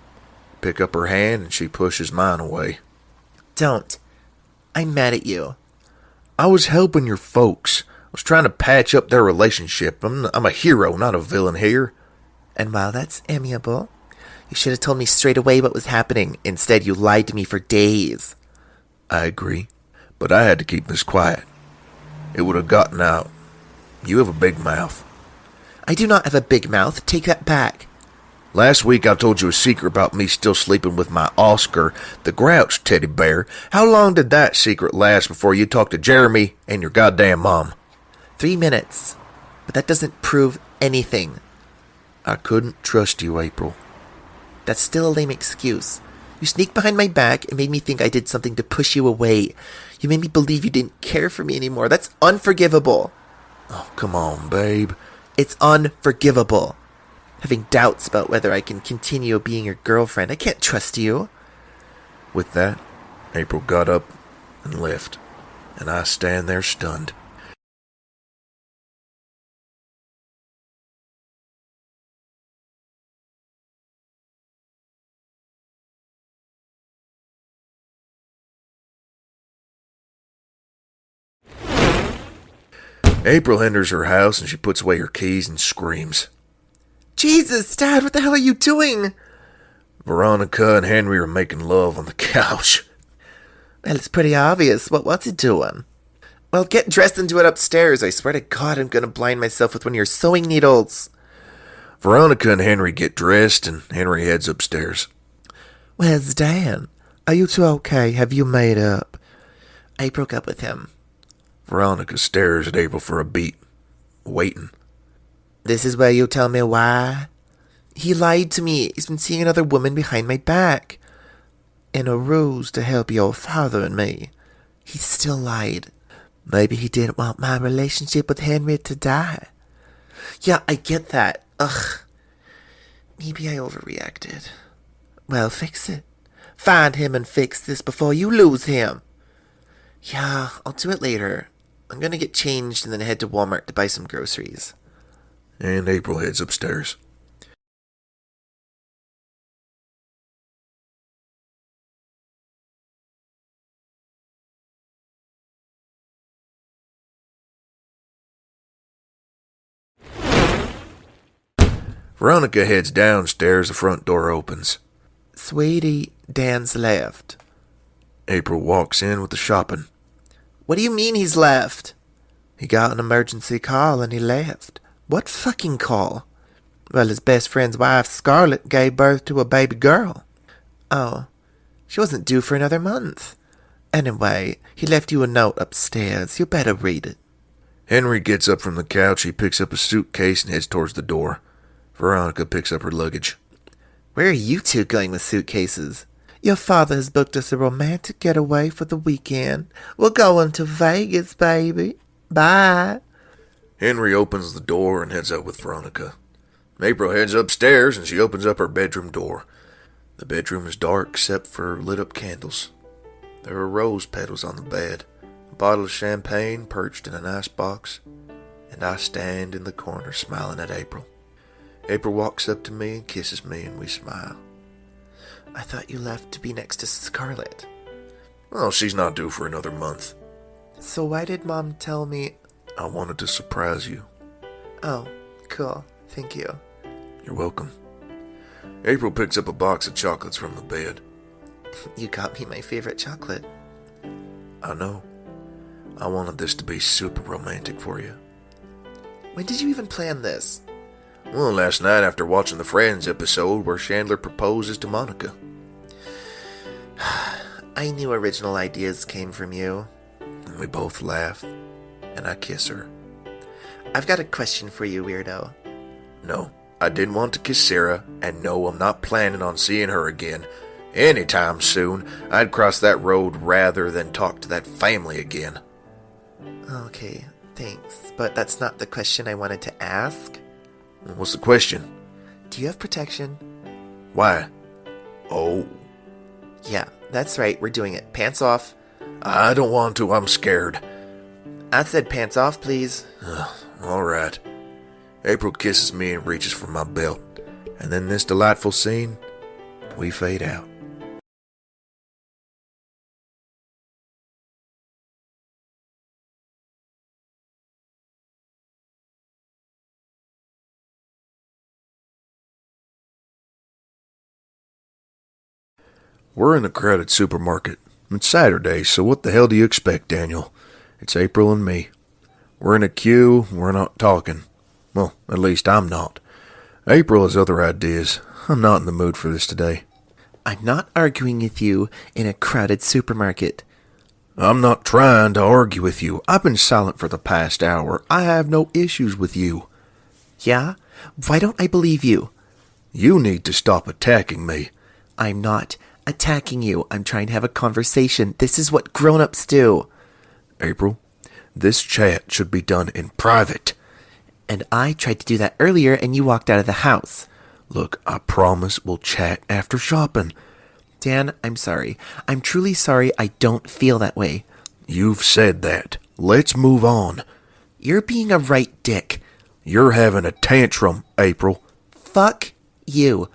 Speaker 1: Pick up her hand and she pushes mine away.
Speaker 2: Don't. I'm mad at you.
Speaker 1: I was helping your folks. I was trying to patch up their relationship. I'm a hero, not a villain here.
Speaker 2: And while that's amiable, you should have told me straight away what was happening. Instead, you lied to me for days.
Speaker 1: I agree, but I had to keep this quiet. It would have gotten out. You have a big mouth.
Speaker 2: I do not have a big mouth. Take that back.
Speaker 1: Last week I told you a secret about me still sleeping with my Oscar, the Grouch teddy bear. How long did that secret last before you talked to Jeremy and your goddamn mom?
Speaker 2: 3 minutes. But that doesn't prove anything.
Speaker 1: I couldn't trust you, April.
Speaker 2: That's still a lame excuse. You sneaked behind my back and made me think I did something to push you away. You made me believe you didn't care for me anymore. That's unforgivable.
Speaker 1: Oh, come on, babe.
Speaker 2: It's unforgivable. Having doubts about whether I can continue being your girlfriend. I can't trust you.
Speaker 1: With that, April got up and left, and I stand there stunned. April enters her house and she puts away her keys and screams.
Speaker 2: Jesus, Dad, what the hell are you doing?
Speaker 1: Veronica and Henry are making love on the couch.
Speaker 2: Well, it's pretty obvious. What's he doing? Well, get dressed and do it upstairs. I swear to God, I'm gonna blind myself with one of your sewing needles.
Speaker 1: Veronica and Henry get dressed and Henry heads upstairs.
Speaker 2: Where's Dan? Are you two okay? Have you made up? I broke up with him.
Speaker 1: Veronica stares at April for a beat, waiting.
Speaker 2: This is where you tell me why? He lied to me. He's been seeing another woman behind my back. In a ruse to help your father and me. He still lied. Maybe he didn't want my relationship with Henry to die. Yeah, I get that. Ugh. Maybe I overreacted. Well, fix it. Find him and fix this before you lose him. Yeah, I'll do it later. I'm gonna get changed and then head to Walmart to buy some groceries.
Speaker 3: and April heads upstairs.
Speaker 1: Veronica heads downstairs, the front door opens.
Speaker 2: Sweetie, Dan's left.
Speaker 1: April walks in with the shopping.
Speaker 2: What do you mean he's left? He got an emergency call and he left. What fucking call? Well, his best friend's wife, Scarlett, gave birth to a baby girl. Oh, she wasn't due for another month. Anyway, he left you a note upstairs. You better read it.
Speaker 1: Henry gets up from the couch. He picks up a suitcase and heads towards the door. Veronica picks up her luggage.
Speaker 2: Where are you two going with suitcases? Your father has booked us a romantic getaway for the weekend. We're going to Vegas, baby. Bye.
Speaker 1: Henry opens the door and heads out with Veronica. April heads upstairs and she opens up her bedroom door. The bedroom is dark except for lit-up candles. There are rose petals on the bed, a bottle of champagne perched in an icebox, and I stand in the corner smiling at April. April walks up to me and kisses me, and we smile.
Speaker 2: I thought you left to be next to Scarlett.
Speaker 1: Oh, she's not due for another month.
Speaker 2: So why did Mom tell me...
Speaker 1: I wanted to surprise you.
Speaker 2: Oh, cool. Thank you.
Speaker 1: You're welcome. April picks up a box of chocolates from the bed.
Speaker 2: You got me my favorite chocolate.
Speaker 1: I know. I wanted this to be super romantic for you.
Speaker 2: When did you even plan this?
Speaker 1: Well, last night after watching the Friends episode where Chandler proposes to Monica.
Speaker 2: I knew original ideas came from you.
Speaker 1: And we both laugh, and I kiss her.
Speaker 2: I've got a question for you, weirdo.
Speaker 1: No, I didn't want to kiss Sarah, and no, I'm not planning on seeing her again. Anytime soon. I'd cross that road rather than talk to that family again.
Speaker 2: Okay, thanks. But that's not the question I wanted to ask.
Speaker 1: What's the question?
Speaker 2: Do you have protection?
Speaker 1: Why? Oh.
Speaker 2: Yeah, that's right. We're doing it. Pants off.
Speaker 1: I don't want to. I'm scared.
Speaker 2: I said pants off, please.
Speaker 1: All right. April kisses me and reaches for my belt. And then this delightful scene, we fade out. We're in a crowded supermarket. It's Saturday, so what the hell do you expect, Daniel? It's April and me. We're in a queue, we're not talking. Well, at least I'm not. April has other ideas. I'm not in the mood for this today.
Speaker 2: I'm not arguing with you in a crowded supermarket.
Speaker 1: I'm not trying to argue with you. I've been silent for the past hour. I have no issues with you.
Speaker 2: Yeah? Why don't I believe you?
Speaker 1: You need to stop attacking me.
Speaker 2: I'm not attacking you. I'm trying to have a conversation. This is what grown-ups do.
Speaker 1: April, this chat should be done in private.
Speaker 2: And I tried to do that earlier and you walked out of the house.
Speaker 1: Look, I promise we'll chat after shopping.
Speaker 2: Dan, I'm sorry. I'm truly sorry. I don't feel that way.
Speaker 1: You've said that. Let's move on.
Speaker 2: You're being a right dick.
Speaker 1: You're having a tantrum, April.
Speaker 2: Fuck you.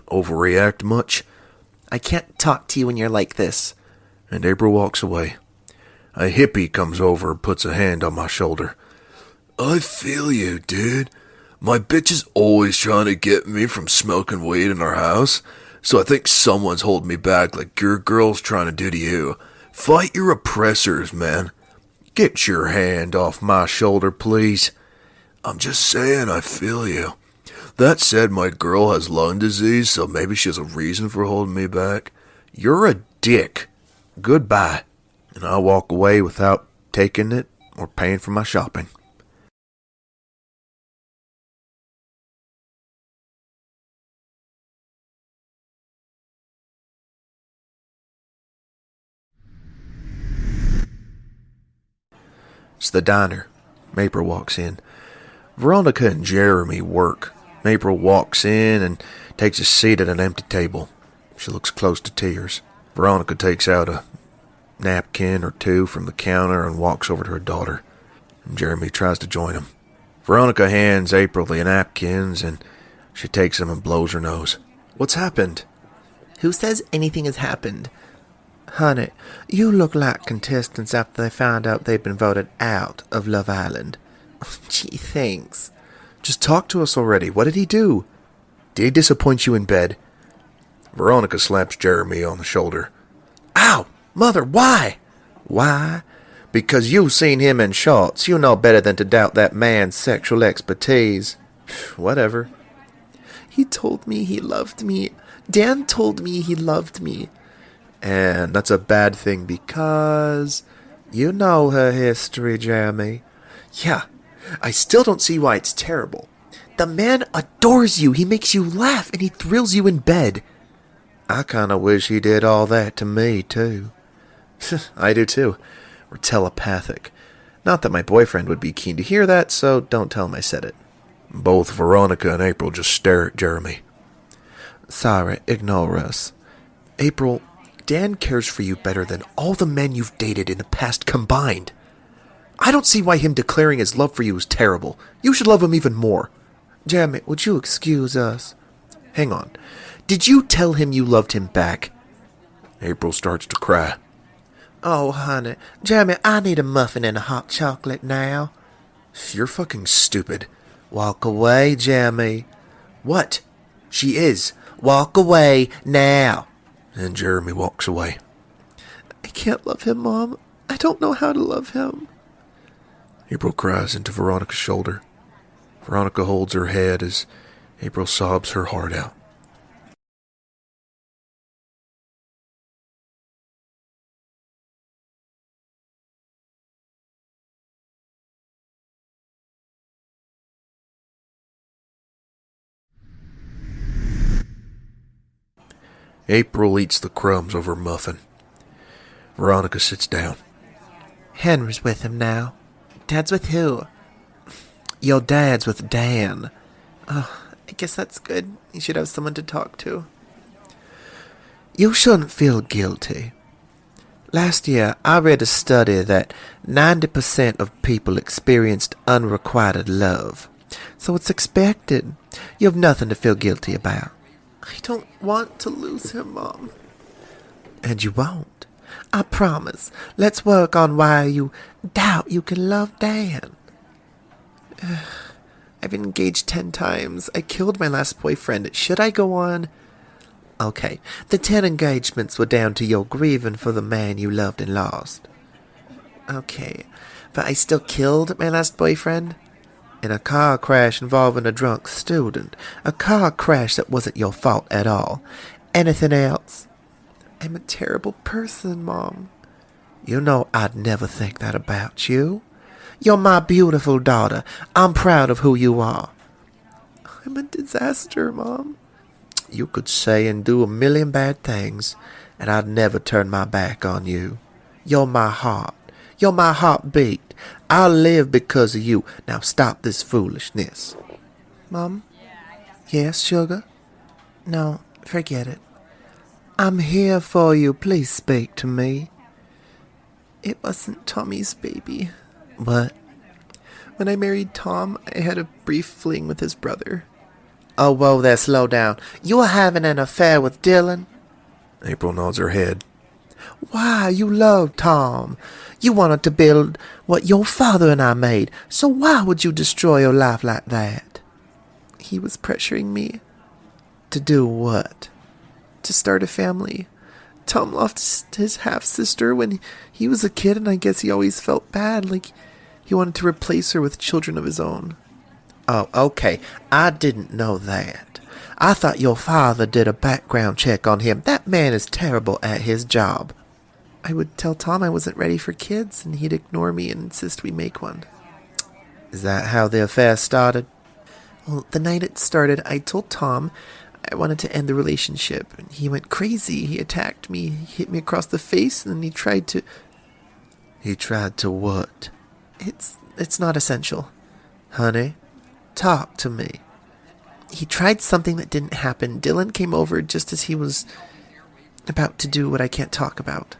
Speaker 1: Overreact much?
Speaker 2: I can't talk to you when you're like this.
Speaker 1: And April walks away. A hippie comes over and puts a hand on my shoulder. I feel you, dude. My bitch is always trying to get me from smoking weed in our house, so I think someone's holding me back like your girl's trying to do to you. Fight your oppressors, man. Get your hand off my shoulder, please. I'm just saying I feel you. That said, my girl has lung disease, so maybe she has a reason for holding me back. You're a dick. Goodbye. And I walk away without taking it or paying for my shopping. It's the diner. April walks in. Veronica and Jeremy work. April walks in and takes a seat at an empty table. She looks close to tears. Veronica takes out a napkin or two from the counter and walks over to her daughter. And Jeremy tries to join him. Veronica hands April the napkins, and she takes them and blows her nose. What's happened?
Speaker 2: Who says anything has happened? Honey, you look like contestants after they found out they've been voted out of Love Island. Gee, thanks.
Speaker 1: Just talk to us already. What did he do? Did he disappoint you in bed? Veronica slaps Jeremy on the shoulder. Ow! Mother, why?
Speaker 2: Why?
Speaker 1: Because you've seen him in shorts. You know better than to doubt that man's sexual expertise. Whatever.
Speaker 2: He told me he loved me. Dan told me he loved me.
Speaker 1: And that's a bad thing because you know her history, Jeremy.
Speaker 2: Yeah, I still don't see why it's terrible. The man adores you. He makes you laugh and he thrills you in bed.
Speaker 1: I kind of wish he did all that to me, too.
Speaker 2: I do, too. We're telepathic. Not that my boyfriend would be keen to hear that, so don't tell him I said it.
Speaker 1: Both Veronica and April just stare at Jeremy.
Speaker 2: Sorry, ignore us. April, Dan cares for you better than all the men you've dated in the past combined. I don't see why him declaring his love for you is terrible. You should love him even more. Jeremy, would you excuse us? Hang on. Did you tell him you loved him back?
Speaker 1: April starts to cry.
Speaker 2: Oh, honey. Jeremy, I need a muffin and a hot chocolate now.
Speaker 1: You're fucking stupid.
Speaker 2: Walk away, Jeremy.
Speaker 1: What?
Speaker 2: She is. Walk away now.
Speaker 1: And Jeremy walks away.
Speaker 2: I can't love him, Mom. I don't know how to love him.
Speaker 1: April cries into Veronica's shoulder. Veronica holds her head as April sobs her heart out. April eats the crumbs of her muffin. Veronica sits down.
Speaker 2: Henry's with him now. Dad's with who? Your dad's with Dan. Oh, I guess that's good. You should have someone to talk to. You shouldn't feel guilty. Last year, I read a study that 90% of people experienced unrequited love. So it's expected. You have nothing to feel guilty about. I don't want to lose him, Mom. And you won't. I promise. Let's work on why you doubt you can love Dan. I've been engaged 10 times. I killed my last boyfriend. Should I go on? Okay, the 10 engagements were down to your grieving for the man you loved and lost. Okay, but I still killed my last boyfriend? In a car crash involving a drunk student. A car crash that wasn't your fault at all. Anything else? I'm a terrible person, Mom. You know I'd never think that about you. You're my beautiful daughter. I'm proud of who you are. I'm a disaster, Mom. You could say and do a million bad things, and I'd never turn my back on you. You're my heart. You're my heartbeat. I'll live because of you. Now stop this foolishness. Mom? Yes, sugar? No, forget it. I'm here for you. Please speak to me. It wasn't Tommy's baby. What? When I married Tom, I had a brief fling with his brother. Oh, whoa there, slow down. You were having an affair with Dylan?
Speaker 1: April nods her head.
Speaker 2: Why, you loved Tom. You wanted to build what your father and I made, so why would you destroy your life like that? He was pressuring me. To do what? To start a family. Tom lost his half-sister when he was a kid, and I guess he always felt bad, like he wanted to replace her with children of his own. Oh, okay. I didn't know that. I thought your father did a background check on him. That man is terrible at his job. I would tell Tom I wasn't ready for kids, and he'd ignore me and insist we make one. Is that how the affair started? Well, the night it started, I told Tom I wanted to end the relationship, and he went crazy. He attacked me, he hit me across the face, and then he tried to...
Speaker 1: He tried to what?
Speaker 2: It's not essential. Honey, talk to me. He tried something that didn't happen. Dylan came over just as he was about to do what I can't talk about.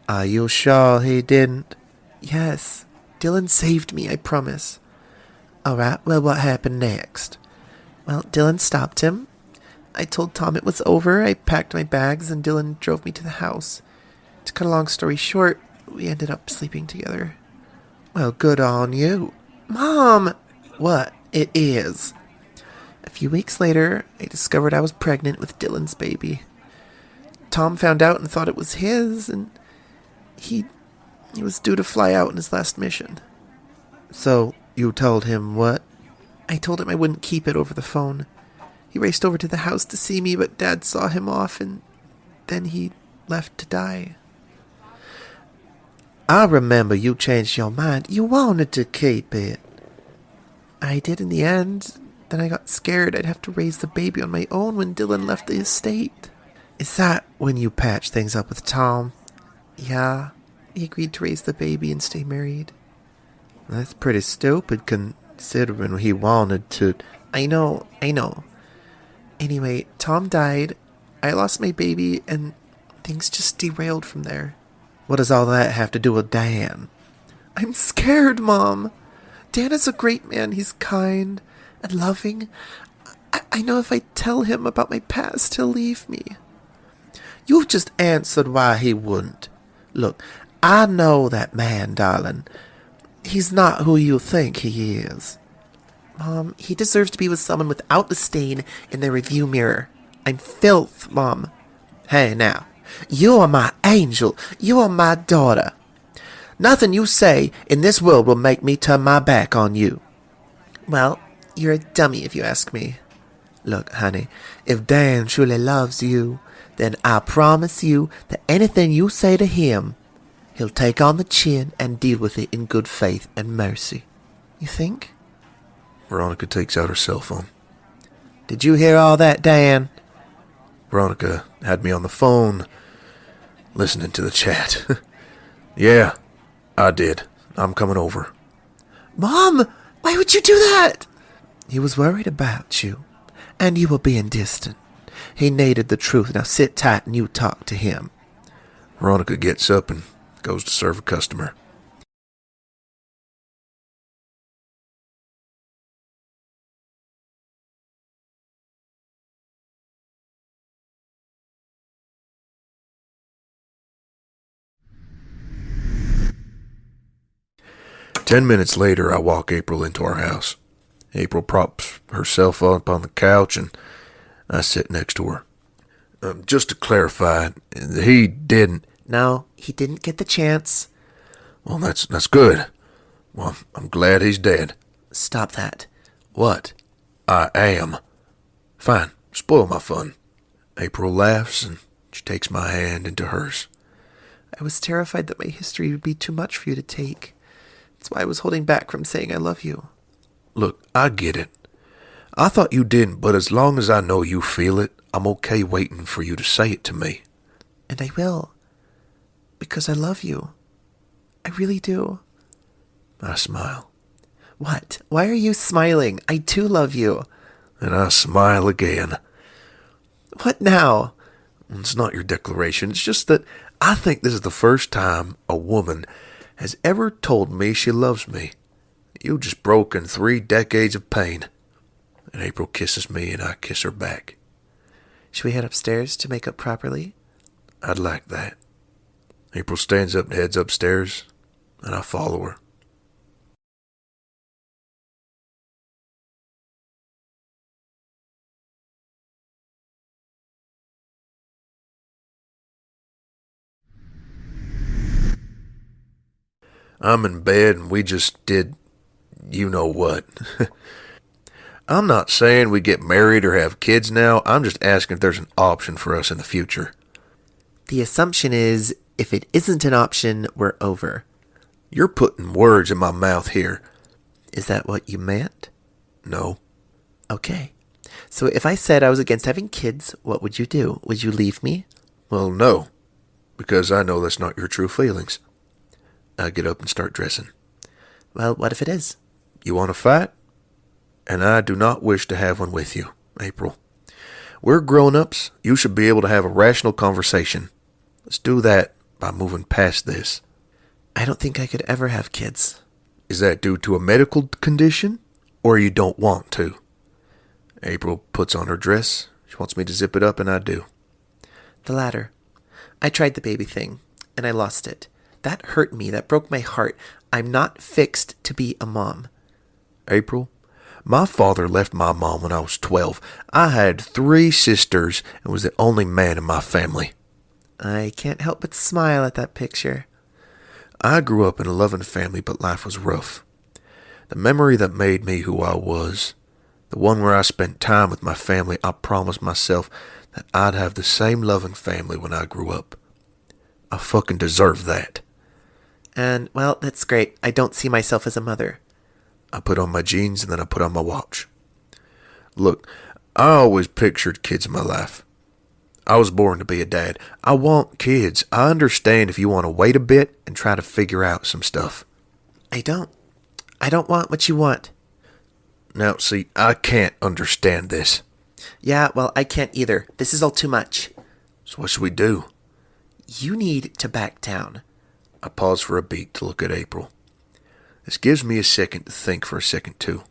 Speaker 1: Are you sure he didn't?
Speaker 2: Yes. Dylan saved me, I promise. All right, well, what happened next? Well, Dylan stopped him. I told Tom it was over. I packed my bags, and Dylan drove me to the house. To cut a long story short, we ended up sleeping together. Well, good on you. Mom! What? It is. A few weeks later, I discovered I was pregnant with Dylan's baby. Tom found out and thought it was his, and he was due to fly out on his last mission. So, you told him what? I told him I wouldn't keep it over the phone. He raced over to the house to see me, but Dad saw him off, and then he left to die. I remember you changed your mind. You wanted to keep it. I did in the end. Then I got scared I'd have to raise the baby on my own when Dylan left the estate. Is that when you patched things up with Tom? Yeah. He agreed to raise the baby and stay married. That's pretty stupid considering he wanted to. I know. Anyway, Tom died. I lost my baby and things just derailed from there. What does all that have to do with Dan? I'm scared, Mom. Dan is a great man. He's kind and loving. I know if I tell him about my past, he'll leave me. You've just answered why he wouldn't. Look, I know that man, darling. He's not who you think he is. Mom, he deserves to be with someone without the stain in their review mirror. I'm filth, Mom. Hey, now. You are my angel. You are my daughter. Nothing you say in this world will make me turn my back on you. Well, you're a dummy if you ask me. Look, honey, if Dan truly loves you, then I promise you that anything you say to him, he'll take on the chin and deal with it in good faith and mercy. You think?
Speaker 1: Veronica takes out her cell phone.
Speaker 2: Did you hear all that, Dan?
Speaker 1: Veronica had me on the phone, listening to the chat. Yeah, I did. I'm coming over.
Speaker 2: Mom, why would you do that? He was worried about you, and you were being distant. He needed the truth. Now sit tight and you talk to him.
Speaker 1: Veronica gets up and goes to serve a customer. "10 minutes later, I walk April into our house. April props herself up on the couch, and I sit next to her. Just to clarify, he didn't...
Speaker 2: No, he didn't get the chance.
Speaker 1: Well, that's good. Well, I'm glad he's dead.
Speaker 2: Stop that.
Speaker 1: What? I am. Fine, spoil my fun. April laughs, and she takes my hand into hers.
Speaker 2: I was terrified that my history would be too much for you to take. That's why I was holding back from saying I love you.
Speaker 1: Look, I get it. I thought you didn't, but as long as I know you feel it, I'm okay waiting for you to say it to me.
Speaker 2: And I will. Because I love you. I really do.
Speaker 1: I smile.
Speaker 2: What? Why are you smiling? I too love you.
Speaker 1: And I smile again.
Speaker 2: What now?
Speaker 1: It's not your declaration. It's just that I think this is the first time a woman has ever told me she loves me. You've just broken 3 decades of pain. And April kisses me and I kiss her back.
Speaker 2: Should we head upstairs to make up properly?
Speaker 1: I'd like that. April stands up and heads upstairs, and I follow her. I'm in bed and we just did you know what. I'm not saying we get married or have kids now. I'm just asking if there's an option for us in the future.
Speaker 2: The assumption is, if it isn't an option, we're over.
Speaker 1: You're putting words in my mouth here.
Speaker 2: Is that what you meant?
Speaker 1: No.
Speaker 2: Okay. So if I said I was against having kids, what would you do? Would you leave me?
Speaker 1: Well, no. Because I know that's not your true feelings. I get up and start dressing.
Speaker 2: Well, what if it is?
Speaker 1: You want to fight? And I do not wish to have one with you, April. We're grown-ups. You should be able to have a rational conversation. Let's do that by moving past this.
Speaker 2: I don't think I could ever have kids.
Speaker 1: Is that due to a medical condition? or you don't want to? April puts on her dress. She wants me to zip it up, and I do.
Speaker 2: The latter. I tried the baby thing, and I lost it. That hurt me. That broke my heart. I'm not fixed to be a mom.
Speaker 1: April, my father left my mom when I was 12. I had 3 sisters and was the only man in my family.
Speaker 2: I can't help but smile at that picture.
Speaker 1: I grew up in a loving family, but life was rough. The memory that made me who I was, the one where I spent time with my family, I promised myself that I'd have the same loving family when I grew up. I fucking deserve that.
Speaker 2: And, well, that's great. I don't see myself as a mother.
Speaker 1: I put on my jeans and then I put on my watch. Look, I always pictured kids in my life. I was born to be a dad. I want kids. I understand if you want to wait a bit and try to figure out some stuff.
Speaker 2: I don't want what you want.
Speaker 1: Now, see, I can't understand this.
Speaker 2: Yeah, well, I can't either. This is all too much.
Speaker 1: So what should we do?
Speaker 2: You need to back down.
Speaker 1: I pause for a beat to look at April. This gives me a second to think for a second, too.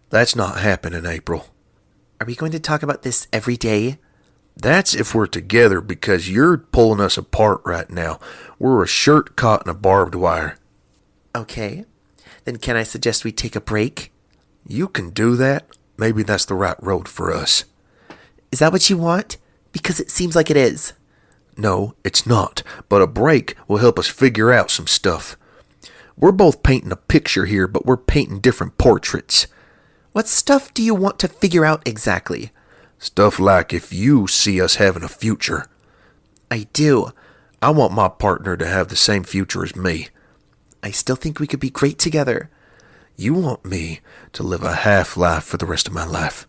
Speaker 1: That's not happening, April.
Speaker 2: Are we going to talk about this every day?
Speaker 1: That's if we're together, because you're pulling us apart right now. We're a shirt caught in a barbed wire.
Speaker 2: Okay. Then can I suggest we take a break?
Speaker 1: You can do that. Maybe that's the right road for us.
Speaker 2: Is that what you want? Because it seems like it is.
Speaker 1: No, it's not. But a break will help us figure out some stuff. We're both painting a picture here, but we're painting different portraits.
Speaker 2: What stuff do you want to figure out exactly?
Speaker 1: Stuff like if you see us having a future.
Speaker 2: I do.
Speaker 1: I want my partner to have the same future as me.
Speaker 2: I still think we could be great together.
Speaker 1: You want me to live a half-life for the rest of my life.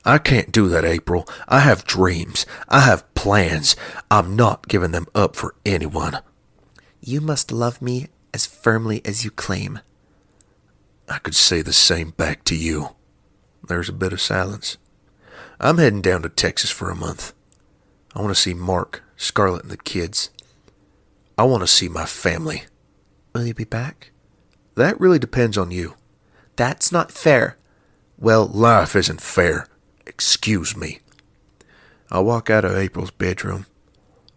Speaker 1: I can't do that, April. I have dreams. I have plans. I'm not giving them up for anyone.
Speaker 2: You must love me as firmly as you claim.
Speaker 1: I could say the same back to you. There's a bit of silence. I'm heading down to Texas for a month. I want to see Mark, Scarlett, and the kids. I want to see my family.
Speaker 2: Will you be back?
Speaker 1: That really depends on you.
Speaker 2: That's not fair.
Speaker 1: Well, life isn't fair. Excuse me. I walk out of April's bedroom.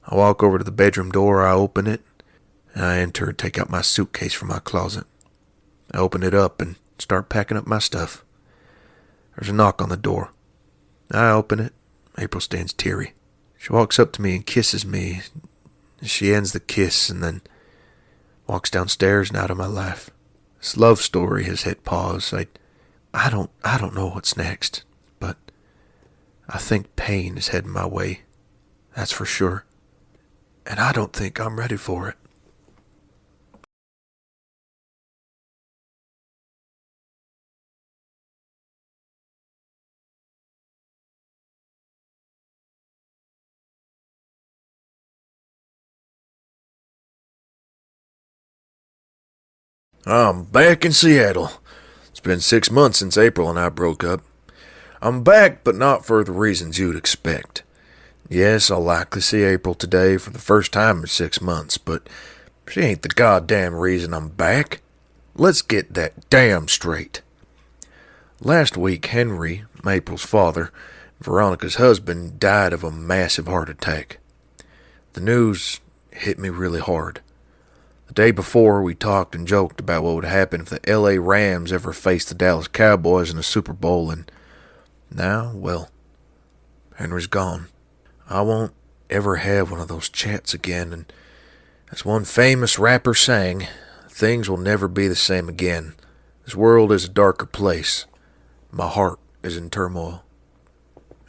Speaker 1: I walk over to the bedroom door. I open it. And I enter and take out my suitcase from my closet. I open it up and start packing up my stuff. There's a knock on the door. I open it. April stands Terri. She walks up to me and kisses me. She ends the kiss and then walks downstairs and out of my life. This love story has hit pause. I don't know what's next, but I think pain is heading my way. That's for sure. And I don't think I'm ready for it. I'm back in Seattle. It's been 6 months since April and I broke up. I'm back, but not for the reasons you'd expect. Yes, I'll likely see April today for the first time in 6 months, but she ain't the goddamn reason I'm back. Let's get that damn straight. Last week, Henry, April's father, Veronica's husband, died of a massive heart attack. The news hit me really hard. The day before, we talked and joked about what would happen if the L.A. Rams ever faced the Dallas Cowboys in a Super Bowl, and now, well, Henry's gone. I won't ever have one of those chats again, and as one famous rapper sang, things will never be the same again. This world is a darker place. My heart is in turmoil.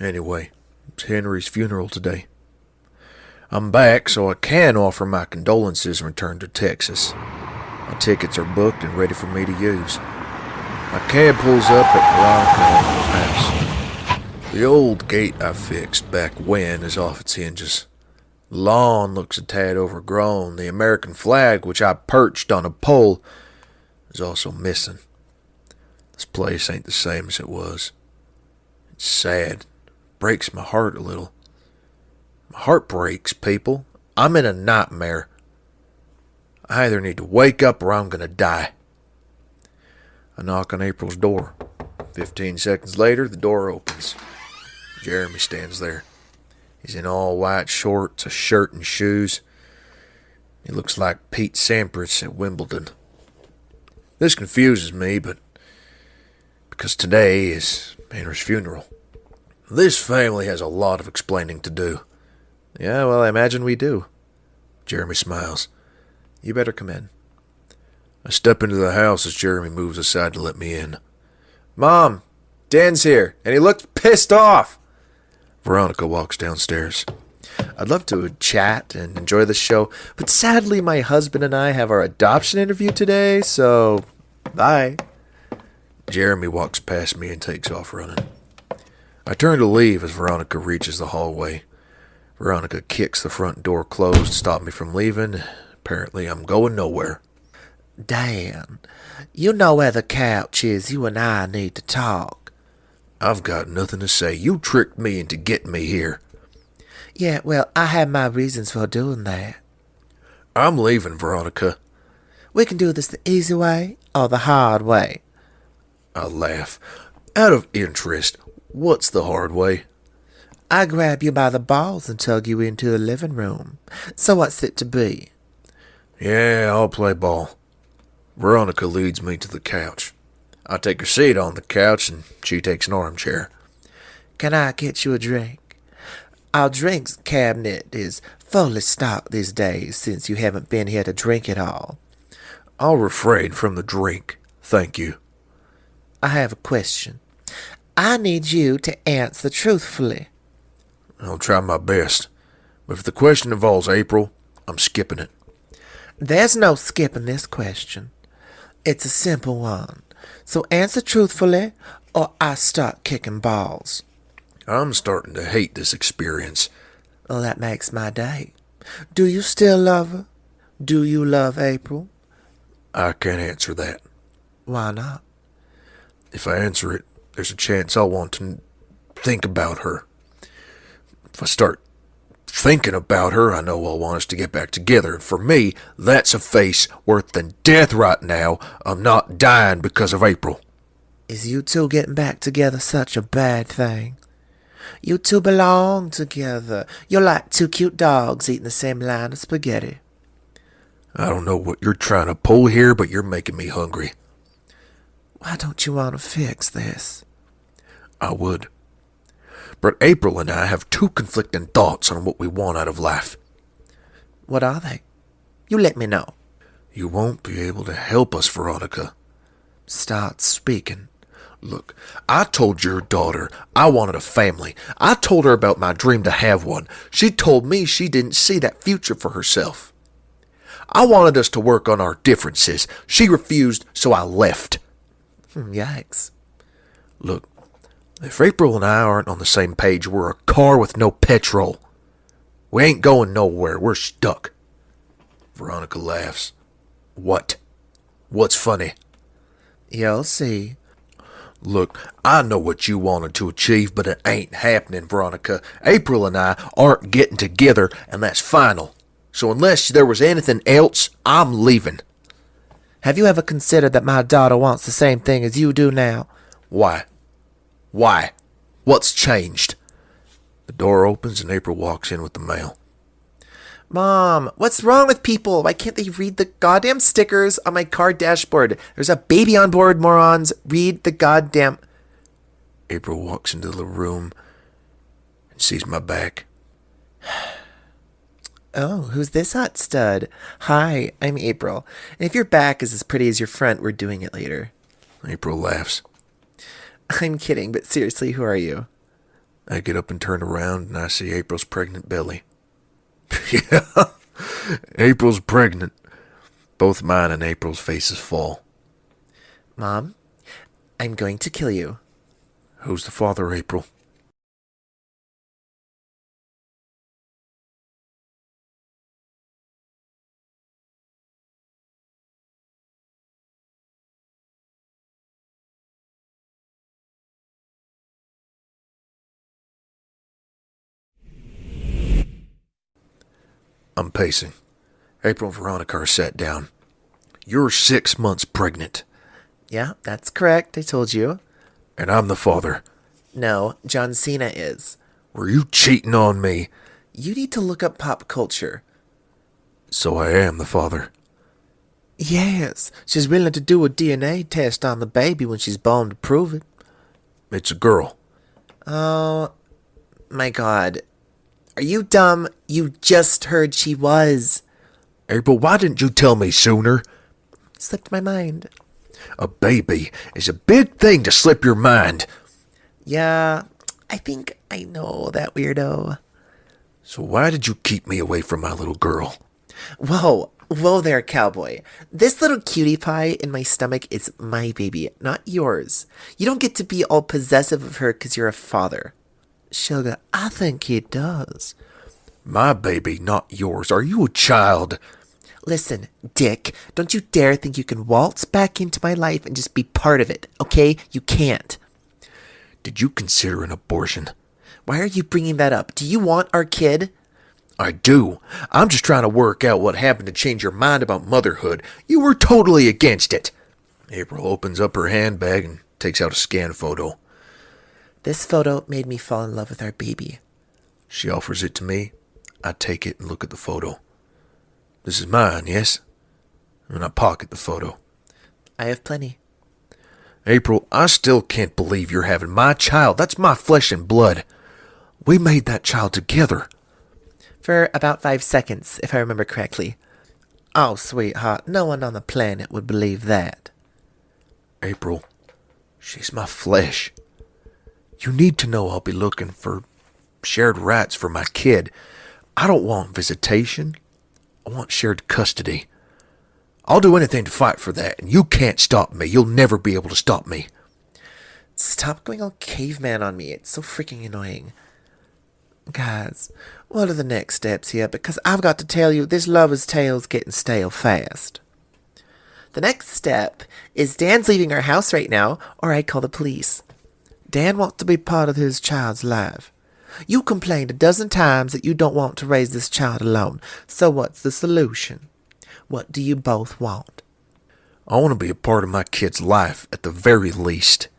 Speaker 1: Anyway, it's Henry's funeral today. I'm back, so I can offer my condolences and return to Texas. My tickets are booked and ready for me to use. My cab pulls up at Veronica and Henry's house. The old gate I fixed back when is off its hinges. The lawn looks a tad overgrown. The American flag, which I perched on a pole, is also missing. This place ain't the same as it was. It's sad. Breaks my heart a little. My heart breaks, people. I'm in a nightmare. I either need to wake up or I'm gonna die. I knock on April's door. 15 seconds later, the door opens. Jeremy stands there. He's in all white shorts, a shirt, and shoes. He looks like Pete Sampras at Wimbledon. This confuses me, but because today is Henry's funeral. This family has a lot of explaining to do.
Speaker 2: Yeah, well, I imagine we do. Jeremy smiles. You better come in.
Speaker 1: I step into the house as Jeremy moves aside to let me in.
Speaker 2: Mom, Dan's here, and he looks pissed off.
Speaker 1: Veronica walks downstairs.
Speaker 2: I'd love to chat and enjoy the show, but sadly my husband and I have our adoption interview today, so bye.
Speaker 1: Jeremy walks past me and takes off running. I turn to leave as Veronica reaches the hallway. Veronica kicks the front door closed to stop me from leaving. Apparently I'm going nowhere.
Speaker 4: Dan, you know where the couch is. You and I need to talk.
Speaker 1: I've got nothing to say. You tricked me into getting me here.
Speaker 4: Yeah, well, I have my reasons for doing that.
Speaker 1: I'm leaving, Veronica.
Speaker 4: We can do this the easy way or the hard way.
Speaker 1: I laugh. Out of interest, what's the hard way?
Speaker 4: I grab you by the balls and tug you into the living room. So what's it to be?
Speaker 1: Yeah, I'll play ball. Veronica leads me to the couch. I take a seat on the couch and she takes an armchair.
Speaker 4: Can I get you a drink? Our drinks cabinet is fully stocked these days since you haven't been here to drink it all.
Speaker 1: I'll refrain from the drink, thank you.
Speaker 4: I have a question. I need you to answer truthfully.
Speaker 1: I'll try my best. But if the question involves April, I'm skipping it.
Speaker 4: There's no skipping this question. It's a simple one. So answer truthfully or I start kicking balls.
Speaker 1: I'm starting to hate this experience.
Speaker 4: Well, that makes my day. Do you still love her? Do you love April?
Speaker 1: I can't answer that.
Speaker 4: Why not?
Speaker 1: If I answer it, there's a chance I'll want to think about her. If I start thinking about her, I know I'll want us to get back together. And for me, that's a face worse than death right now. I'm not dying because of April.
Speaker 4: Is you two getting back together such a bad thing? You two belong together. You're like two cute dogs eating the same line of spaghetti.
Speaker 1: I don't know what you're trying to pull here, but you're making me hungry.
Speaker 4: Why don't you want to fix this?
Speaker 1: I would. But April and I have two conflicting thoughts on what we want out of life.
Speaker 4: What are they? You let me know.
Speaker 1: You won't be able to help us, Veronica.
Speaker 4: Start speaking.
Speaker 1: Look, I told your daughter I wanted a family. I told her about my dream to have one. She told me she didn't see that future for herself. I wanted us to work on our differences. She refused, so I left.
Speaker 4: Yikes.
Speaker 1: Look, if April and I aren't on the same page, we're a car with no petrol. We ain't going nowhere. We're stuck. Veronica laughs. What? What's funny?
Speaker 4: You'll see.
Speaker 1: Look, I know what you wanted to achieve, but it ain't happening, Veronica. April and I aren't getting together, and that's final. So unless there was anything else, I'm leaving.
Speaker 4: Have you ever considered that my daughter wants the same thing as you do now?
Speaker 1: Why? Why? What's changed? The door opens and April walks in with the mail.
Speaker 2: Mom, what's wrong with people? Why can't they read the goddamn stickers on my car dashboard? There's a baby on board, morons. Read the goddamn...
Speaker 1: April walks into the room and sees my back.
Speaker 2: Oh, who's this hot stud? Hi, I'm April. And if your back is as pretty as your front, we're doing it later.
Speaker 1: April laughs.
Speaker 2: I'm kidding, but seriously, who are you?
Speaker 1: I get up and turn around and I see April's pregnant belly. Yeah, April's pregnant. Both mine and April's faces fall.
Speaker 2: Mom, I'm going to kill you.
Speaker 1: Who's the father, April? I'm pacing. April and Veronica are sat down. You're 6 months pregnant.
Speaker 2: Yeah, that's correct. I told you.
Speaker 1: And I'm the father.
Speaker 2: No, John Cena is.
Speaker 1: Were you cheating on me?
Speaker 2: You need to look up pop culture.
Speaker 1: So I am the father.
Speaker 2: Yes, she's willing to do a DNA test on the baby when she's born to prove it.
Speaker 1: It's a girl.
Speaker 2: Oh, my God. Are you dumb? You just heard she was.
Speaker 1: April, why didn't you tell me sooner?
Speaker 2: Slipped my mind.
Speaker 1: A baby is a big thing to slip your mind.
Speaker 2: Yeah, I think I know that weirdo.
Speaker 1: So why did you keep me away from my little girl?
Speaker 2: Whoa there, cowboy. This little cutie pie in my stomach is my baby, not yours. You don't get to be all possessive of her because you're a father. Sugar, I think he does.
Speaker 1: My baby, not yours. Are you a child?
Speaker 2: Listen, Dick, don't you dare think you can waltz back into my life and just be part of it, okay? You can't.
Speaker 1: Did you consider an abortion?
Speaker 2: Why are you bringing that up? Do you want our kid?
Speaker 1: I do. I'm just trying to work out what happened to change your mind about motherhood. You were totally against it. April opens up her handbag and takes out a scan photo.
Speaker 2: This photo made me fall in love with our baby.
Speaker 1: She offers it to me. I take it and look at the photo. This is mine, yes? And I pocket the photo.
Speaker 2: I have plenty.
Speaker 1: April, I still can't believe you're having my child. That's my flesh and blood. We made that child together.
Speaker 2: For about 5 seconds, if I remember correctly. Oh, sweetheart, no one on the planet would believe that.
Speaker 1: April, she's my flesh. You need to know I'll be looking for shared rights for my kid. I don't want visitation. I want shared custody. I'll do anything to fight for that, and you can't stop me. You'll never be able to stop me.
Speaker 2: Stop going all caveman on me. It's so freaking annoying. Guys, what are the next steps here? Because I've got to tell you, this lover's tale's getting stale fast. The next step is Dan's leaving our house right now, or I call the police. Dan wants to be part of his child's life. You complained a dozen times that you don't want to raise this child alone. So what's the solution? What do you both want?
Speaker 1: I want to be a part of my kid's life, at the very least.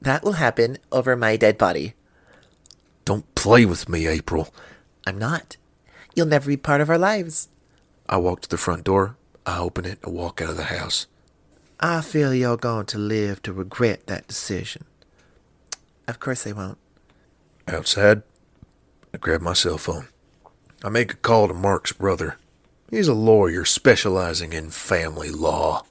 Speaker 2: That will happen over my dead body.
Speaker 1: Don't play with me, April.
Speaker 2: I'm not. You'll never be part of our lives.
Speaker 1: I walk to the front door. I open it and walk out of the house.
Speaker 2: I feel you're going to live to regret that decision. Of course I won't.
Speaker 1: Outside, I grab my cell phone. I make a call to Mark's brother. He's a lawyer specializing in family law.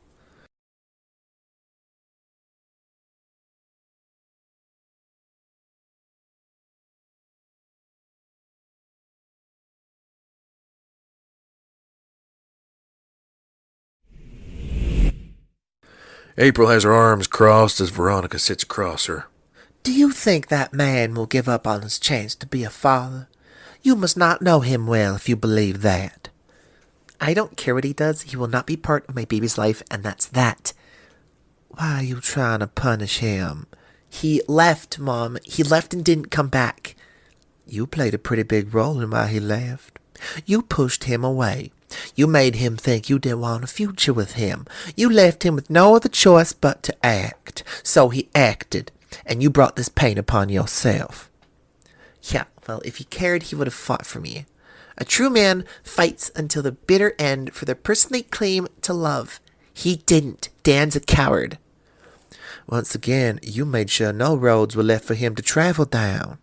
Speaker 1: April has her arms crossed as Veronica sits across her.
Speaker 2: Do you think that man will give up on his chance to be a father? You must not know him well if you believe that. I don't care what he does. He will not be part of my baby's life, and that's that. Why are you trying to punish him? He left, Mom. He left and didn't come back. You played a pretty big role in why he left. You pushed him away. You made him think you didn't want a future with him. You left him with no other choice but to act. So he acted, and you brought this pain upon yourself. Yeah, well, if he cared, he would have fought for me. A true man fights until the bitter end for the person they claim to love. He didn't. Dan's a coward. Once again, you made sure no roads were left for him to travel down.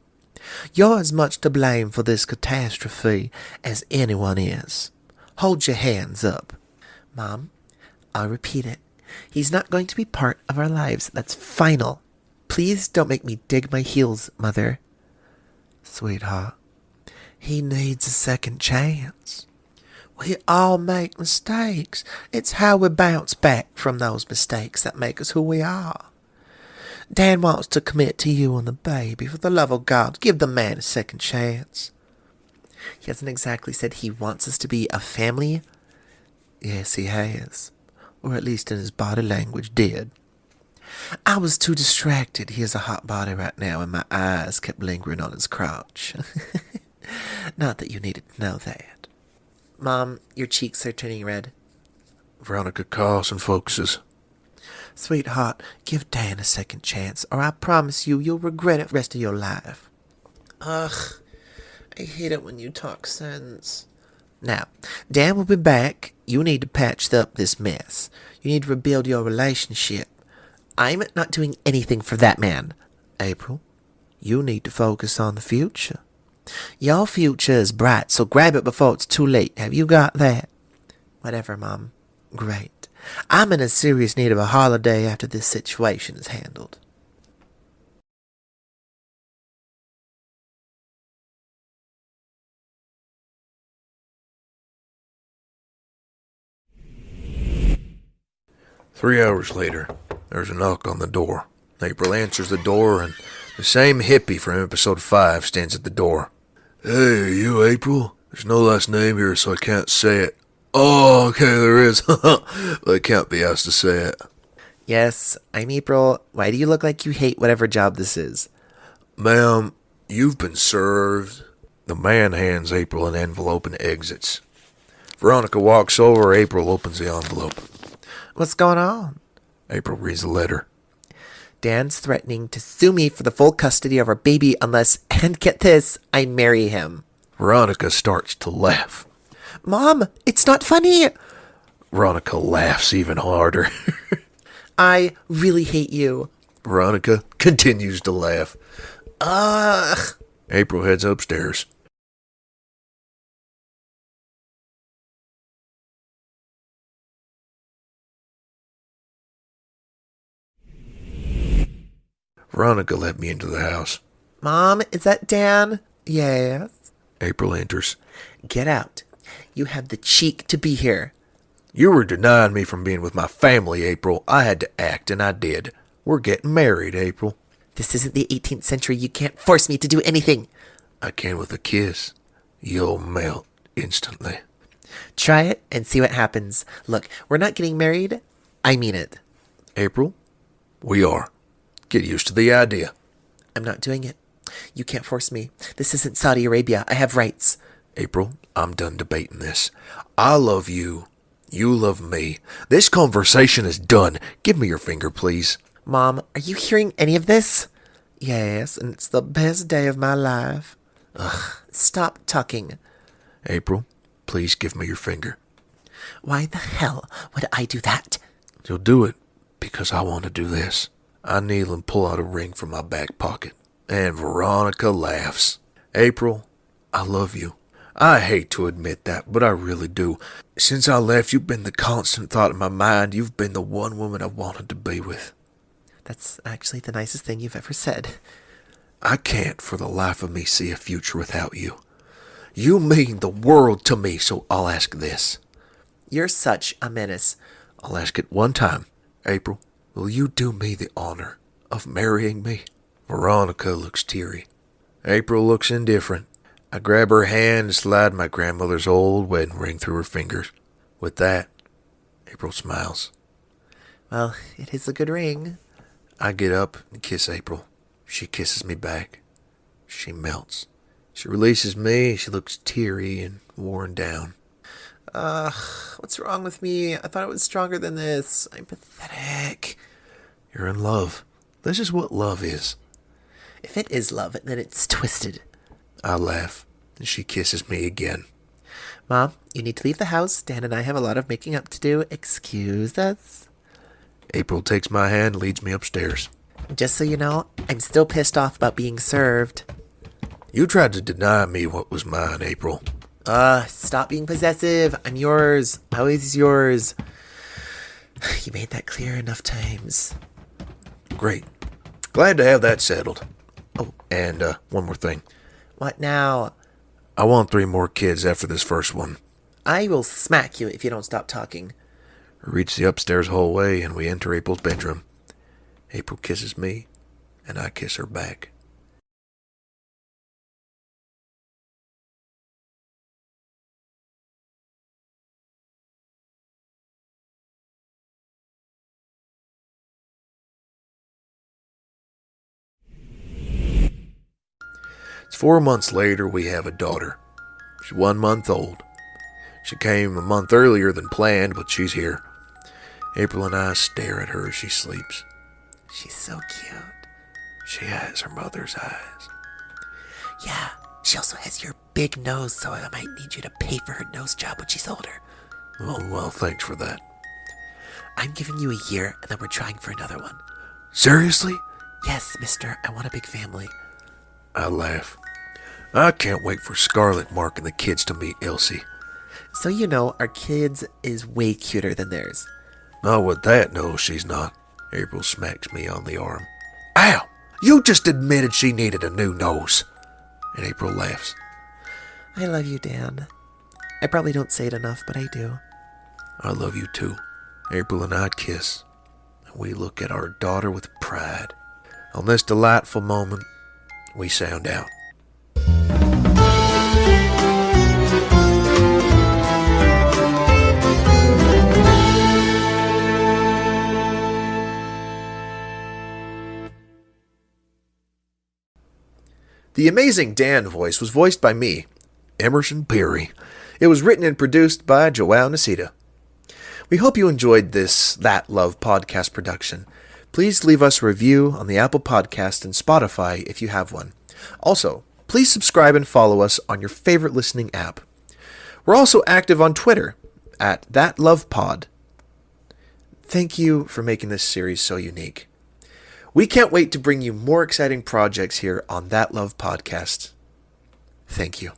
Speaker 2: You're as much to blame for this catastrophe as anyone is. Hold your hands up. Mom, I'll repeat it. He's not going to be part of our lives. That's final. Please don't make me dig my heels, Mother. Sweetheart, he needs a second chance. We all make mistakes. It's how we bounce back from those mistakes that make us who we are. Dan wants to commit to you and the baby. For the love of God, give the man a second chance. He hasn't exactly said he wants us to be a family. Yes, he has. Or at least in his body language did. I was too distracted. He has a hot body right now, and my eyes kept lingering on his crotch. Not that you needed to know that. Mom, your cheeks are turning red.
Speaker 1: Veronica coughs and focuses.
Speaker 2: Sweetheart, give Dan a second chance, or I promise you'll regret it the rest of your life. Ugh, I hate it when you talk sense. Now, Dan will be back. You need to patch up this mess. You need to rebuild your relationship. I'm not doing anything for that man. April, you need to focus on the future. Your future is bright, so grab it before it's too late. Have you got that? Whatever, Mom. Great. I'm in a serious need of a holiday after this situation is handled.
Speaker 1: Three hours later, there's a knock on the door. April answers the door, and the same hippie from episode 5 stands at the door. Hey, are you April? There's no last name here, so I can't say it. Oh, okay, there is. I can't be asked to say it.
Speaker 2: Yes, I'm April. Why do you look like you hate whatever job this is?
Speaker 1: Ma'am, you've been served. The man hands April an envelope and exits. Veronica walks over. April opens the envelope.
Speaker 2: What's going on?
Speaker 1: April reads the letter.
Speaker 2: Dan's threatening to sue me for the full custody of our baby unless, and get this, I marry him.
Speaker 1: Veronica starts to laugh.
Speaker 2: Mom, it's not funny.
Speaker 1: Veronica laughs even harder.
Speaker 2: I really hate you.
Speaker 1: Veronica continues to laugh.
Speaker 2: Ugh.
Speaker 1: April heads upstairs. Veronica let me into the house.
Speaker 2: Mom, is that Dan? Yes.
Speaker 1: April enters.
Speaker 2: Get out. You have the cheek to be here.
Speaker 1: You were denying me from being with my family, April. I had to act, and I did. We're getting married, April.
Speaker 2: This isn't the 18th century. You can't force me to do anything.
Speaker 1: I can with a kiss. You'll melt instantly.
Speaker 2: Try it and see what happens. Look, we're not getting married. I mean it.
Speaker 1: April, we are. Get used to the idea.
Speaker 2: I'm not doing it. You can't force me. This isn't Saudi Arabia. I have rights.
Speaker 1: April, I'm done debating this. I love you. You love me. This conversation is done. Give me your finger, please.
Speaker 2: Mom, are you hearing any of this? Yes, and it's the best day of my life. Ugh, stop talking.
Speaker 1: April, please give me your finger.
Speaker 2: Why the hell would I do that?
Speaker 1: You'll do it because I want to do this. I kneel and pull out a ring from my back pocket. And Veronica laughs. April, I love you. I hate to admit that, but I really do. Since I left, you've been the constant thought in my mind. You've been the one woman I wanted to be with.
Speaker 2: That's actually the nicest thing you've ever said.
Speaker 1: I can't for the life of me see a future without you. You mean the world to me, so I'll ask this.
Speaker 2: You're such a menace.
Speaker 1: I'll ask it one time. April, will you do me the honor of marrying me? Veronica looks teary. April looks indifferent. I grab her hand and slide my grandmother's old wedding ring through her fingers. With that, April smiles.
Speaker 2: Well, it is a good ring.
Speaker 1: I get up and kiss April. She kisses me back. She melts. She releases me. She looks teary and worn down.
Speaker 2: What's wrong with me? I thought it was stronger than this. I'm pathetic.
Speaker 1: You're in love. This is what love is.
Speaker 2: If it is love, then it's twisted.
Speaker 1: I laugh, and she kisses me again.
Speaker 2: Mom, you need to leave the house. Dan and I have a lot of making up to do. Excuse us.
Speaker 1: April takes my hand and leads me upstairs.
Speaker 2: Just so you know, I'm still pissed off about being served.
Speaker 1: You tried to deny me what was mine, April.
Speaker 2: Stop being possessive. I'm yours. Always yours. You made that clear enough times.
Speaker 1: Great. Glad to have that settled. Oh, and one more thing.
Speaker 2: What now?
Speaker 1: I want 3 more kids after this first one.
Speaker 2: I will smack you if you don't stop talking.
Speaker 1: We reach the upstairs hallway and we enter April's bedroom. April kisses me, and I kiss her back. It's 4 months later, we have a daughter. She's 1 month old. She came a month earlier than planned, but she's here. April and I stare at her as she sleeps.
Speaker 2: She's so cute.
Speaker 1: She has her mother's eyes.
Speaker 2: Yeah, she also has your big nose, so I might need you to pay for her nose job when she's older.
Speaker 1: Oh, well, thanks for that.
Speaker 2: I'm giving you a year, and then we're trying for another one.
Speaker 1: Seriously?
Speaker 2: Yes, mister, I want a big family.
Speaker 1: I laugh. I can't wait for Scarlet, Mark, and the kids to meet Elsie.
Speaker 2: So you know, our kids is way cuter than theirs.
Speaker 1: Not with that, no, she's not. April smacks me on the arm. Ow! You just admitted she needed a new nose. And April laughs.
Speaker 2: I love you, Dan. I probably don't say it enough, but I do.
Speaker 1: I love you too. April and I kiss. And we look at our daughter with pride. On this delightful moment, we sound out. The amazing Dan voice was voiced by me, Emerson Peary. It was written and produced by Joao Nacita. We hope you enjoyed this That Love podcast production. Please leave us a review on the Apple Podcast and Spotify if you have one. Also, please subscribe and follow us on your favorite listening app. We're also active on Twitter at ThatLovePod. Thank you for making this series so unique. We can't wait to bring you more exciting projects here on That Love Podcast. Thank you.